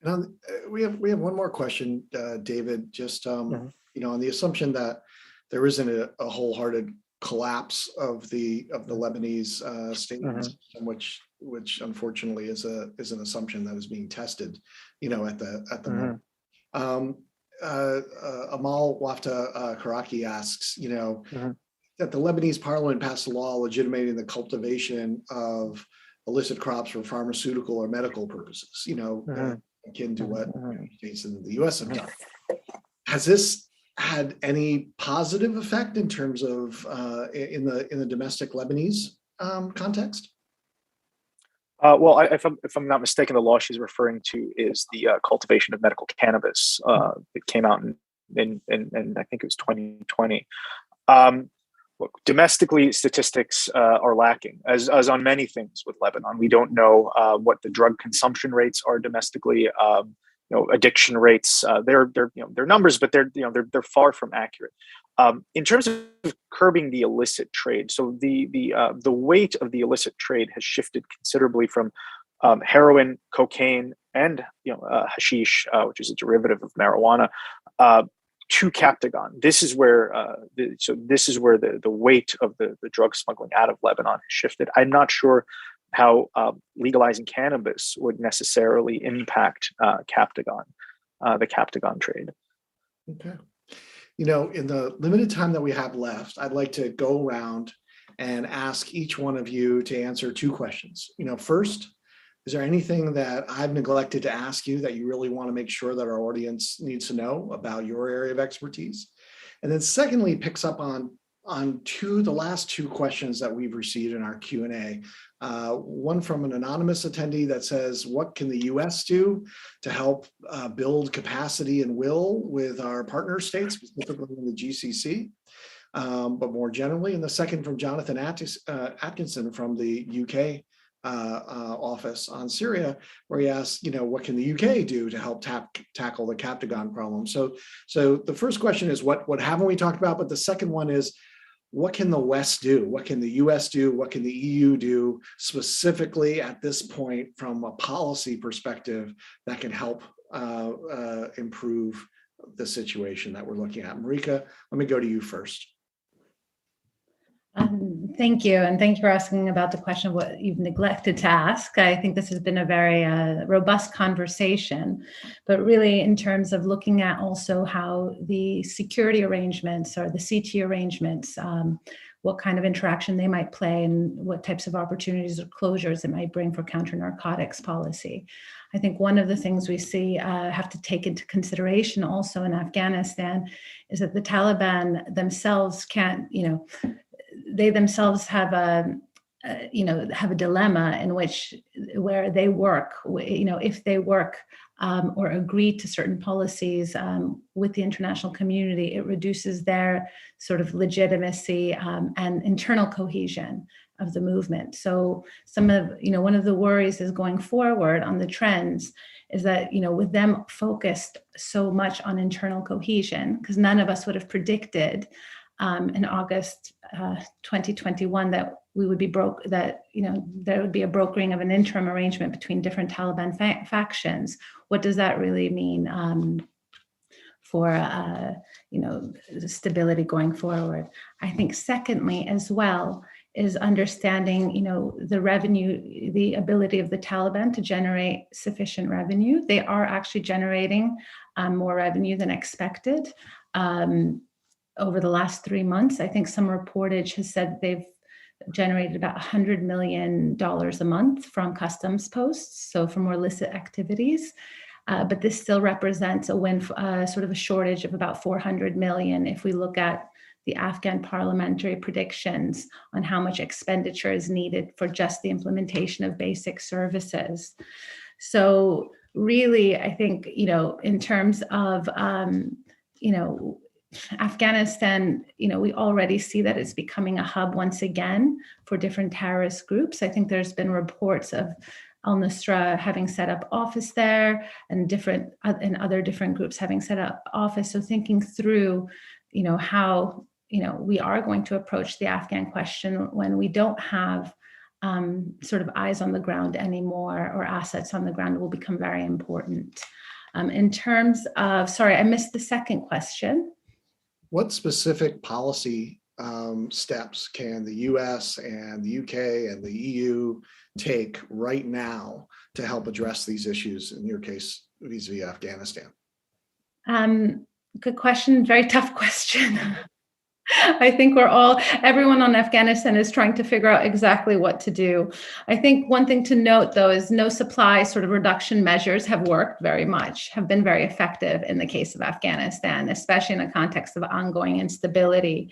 Speaker 1: And we have one more question, David. Just on the assumption that there isn't a wholehearted collapse of the Lebanese state system, which unfortunately is an assumption that is being tested, at the moment. Amal Wafta Karaki asks, that the Lebanese parliament passed a law legitimating the cultivation of illicit crops for pharmaceutical or medical purposes, akin to what states in the US have done. Has this had any positive effect in terms of in the domestic Lebanese context?
Speaker 5: Well, if I'm not mistaken, the law she's referring to is the cultivation of medical cannabis. It came out in I think it was 2020. Look, domestically, statistics are lacking, as on many things with Lebanon. We don't know what the drug consumption rates are domestically. Addiction rates. They're numbers, but they're far from accurate. In terms of curbing the illicit trade, so the weight of the illicit trade has shifted considerably from heroin, cocaine, and hashish, which is a derivative of marijuana, to Captagon. This is where the weight of the drug smuggling out of Lebanon has shifted. I'm not sure how legalizing cannabis would necessarily impact Captagon, the Captagon trade.
Speaker 1: Okay. In the limited time that we have left, I'd like to go around and ask each one of you to answer two questions. First, is there anything that I've neglected to ask you that you really want to make sure that our audience needs to know about your area of expertise? And then secondly, picks up on the last two questions that we've received in our Q&A. One from an anonymous attendee that says, what can the US do to help build capacity and will with our partner states, specifically in the GCC, but more generally? And the second from Jonathan Atkinson from the UK office on Syria, where he asks, what can the UK do to help tackle the Captagon problem? So the first question is, what haven't we talked about? But the second one is, what can the West do? What can the US do? What can the EU do specifically at this point from a policy perspective that can help improve the situation that we're looking at? Marika, let me go to you first.
Speaker 3: Thank you. And thank you for asking about the question of what you've neglected to ask. I think this has been a very robust conversation, but really in terms of looking at also how the security arrangements or the CT arrangements, what kind of interaction they might play and what types of opportunities or closures it might bring for counter-narcotics policy. I think one of the things we see have to take into consideration also in Afghanistan is that the Taliban themselves can't, they themselves have a dilemma in where they work, if they work or agree to certain policies with the international community, it reduces their sort of legitimacy and internal cohesion of the movement. So one of the worries is going forward on the trends is that, with them focused so much on internal cohesion, because none of us would have predicted in August 2021 that we would be there would be a brokering of an interim arrangement between different Taliban factions. What does that really mean for stability going forward? I think secondly as well is understanding the revenue, the ability of the Taliban to generate sufficient revenue. They are actually generating more revenue than expected. Over the last 3 months, I think some reportage has said they've generated about $100 million a month from customs posts, so from more illicit activities. But this still represents sort of a shortage of about 400 million if we look at the Afghan parliamentary predictions on how much expenditure is needed for just the implementation of basic services. So really, I think, in terms of, Afghanistan, we already see that it's becoming a hub once again for different terrorist groups. I think there's been reports of al-Nusra having set up office there and other different groups having set up office. So thinking through, how, we are going to approach the Afghan question when we don't have sort of eyes on the ground anymore or assets on the ground will become very important. In terms of, sorry, I missed the second question.
Speaker 1: What specific policy steps can the US and the UK and the EU take right now to help address these issues, in your case, vis-a-vis Afghanistan?
Speaker 3: Good question, very tough question. I think everyone on Afghanistan is trying to figure out exactly what to do. I think one thing to note, though, is no supply sort of reduction measures have worked very much, have been very effective in the case of Afghanistan, especially in the context of ongoing instability.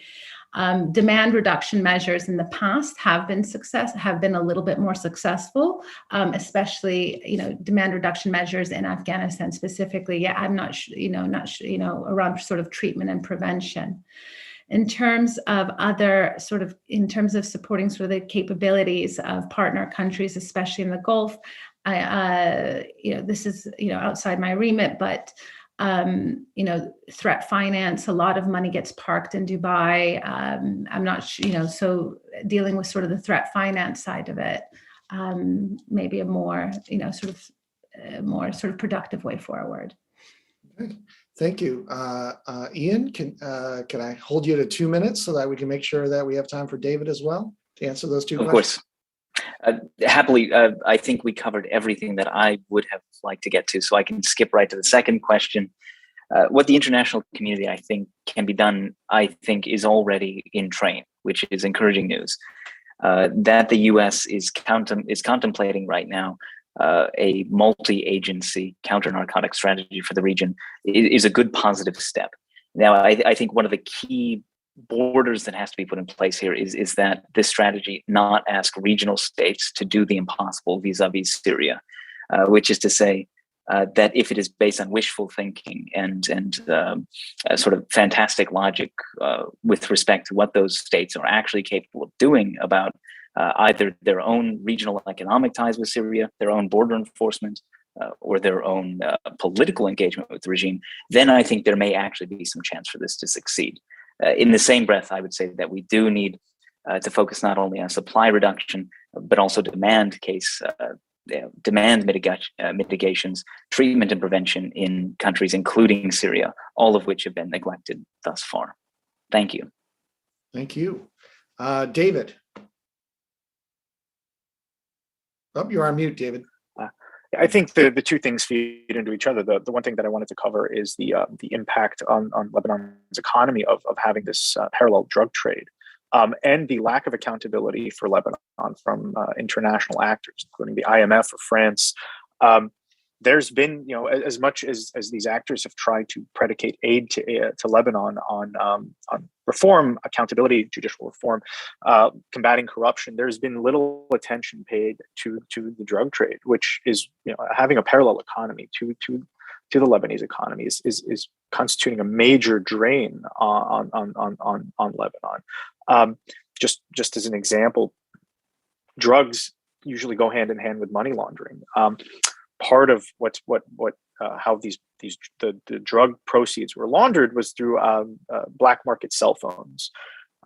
Speaker 3: Demand reduction measures in the past have been a little bit more successful, especially demand reduction measures in Afghanistan specifically. Yeah, I'm not around sort of treatment and prevention. In terms of supporting sort of the capabilities of partner countries, especially in the Gulf, this is outside my remit, but threat finance, a lot of money gets parked in Dubai. I'm not so dealing with sort of the threat finance side of it, maybe a more productive way forward.
Speaker 1: Okay. Thank you. Ian, can I hold you to 2 minutes so that we can make sure that we have time for David as well to answer those two questions?
Speaker 4: Of course. Happily, I think we covered everything that I would have liked to get to, so I can skip right to the second question. What the international community, I think, can be done, I think, is already in train, which is encouraging news. That the US is contemplating right now a multi-agency counter-narcotics strategy for the region is a good positive step. Now, I think one of the key borders that has to be put in place here is that this strategy not ask regional states to do the impossible vis-a-vis Syria, which is to say that if it is based on wishful thinking and sort of fantastic logic with respect to what those states are actually capable of doing about either their own regional economic ties with Syria, their own border enforcement, or their own political engagement with the regime, then I think there may actually be some chance for this to succeed. In the same breath, I would say that we do need to focus not only on supply reduction, but also demand mitigations, treatment and prevention in countries, including Syria, all of which have been neglected thus far. Thank you.
Speaker 1: Thank you. David. Oh, you're on mute, David.
Speaker 5: I think the two things feed into each other. The one thing that I wanted to cover is the impact on Lebanon's economy of having this parallel drug trade, and the lack of accountability for Lebanon from international actors, including the IMF or France. There's been, as much as these actors have tried to predicate aid to Lebanon on reform, accountability, judicial reform, combating corruption, there's been little attention paid to the drug trade, which is having a parallel economy to the Lebanese economy is constituting a major drain on Lebanon. Just as an example, drugs usually go hand in hand with money laundering. Part of how the drug proceeds were laundered was through black market cell phones.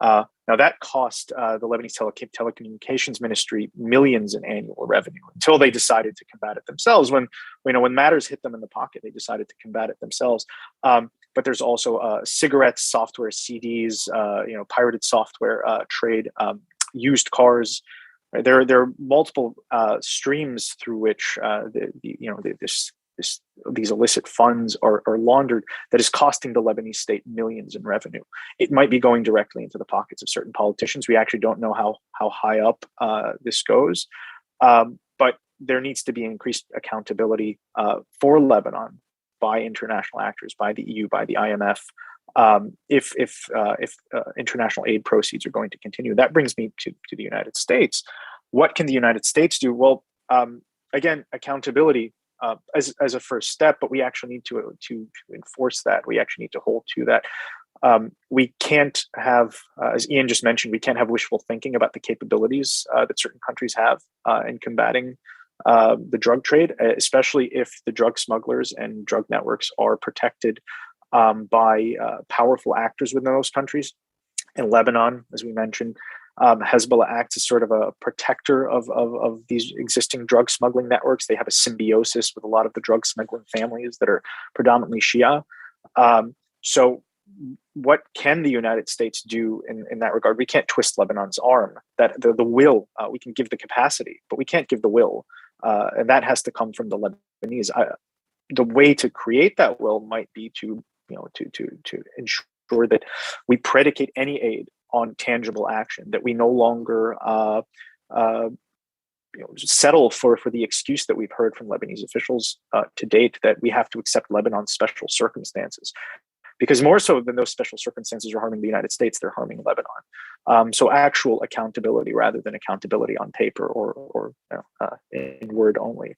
Speaker 5: Now that cost the Lebanese telecommunications ministry millions in annual revenue until they decided to combat it themselves. When matters hit them in the pocket, they decided to combat it themselves. But there's also cigarettes, software, CDs, pirated software trade, used cars. Right? There are multiple streams through which these illicit funds are laundered that is costing the Lebanese state millions in revenue. It might be going directly into the pockets of certain politicians. We actually don't know how high up this goes, but there needs to be increased accountability for Lebanon by international actors, by the EU, by the IMF. If international aid proceeds are going to continue. That brings me to the United States. What can the United States do? Well, again, accountability as a first step, but we actually need to enforce that. We actually need to hold to that. We can't have, as Ian just mentioned, we can't have wishful thinking about the capabilities that certain countries have in combating the drug trade, especially if the drug smugglers and drug networks are protected by powerful actors within those countries. In Lebanon, as we mentioned, Hezbollah acts as sort of a protector of these existing drug smuggling networks. They have a symbiosis with a lot of the drug smuggling families that are predominantly Shia. So what can the United States do in that regard? We can't twist Lebanon's arm. That the will, we can give the capacity, but we can't give the will. And that has to come from the Lebanese. The way to create that will might be to ensure sure that we predicate any aid on tangible action, that we no longer settle for the excuse that we've heard from Lebanese officials to date, that we have to accept Lebanon's special circumstances. Because more so than those special circumstances are harming the United States, they're harming Lebanon. So actual accountability rather than accountability on paper or in word only.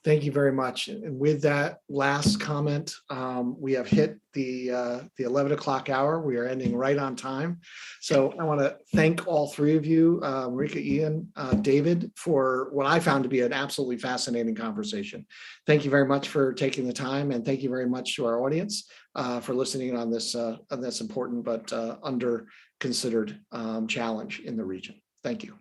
Speaker 1: Thank you very much. And with that last comment, we have hit the 11 o'clock hour. We are ending right on time. So I want to thank all three of you, Marika, Ian, David, for what I found to be an absolutely fascinating conversation. Thank you very much for taking the time, and thank you very much to our audience for listening on this important but under considered challenge in the region. Thank you.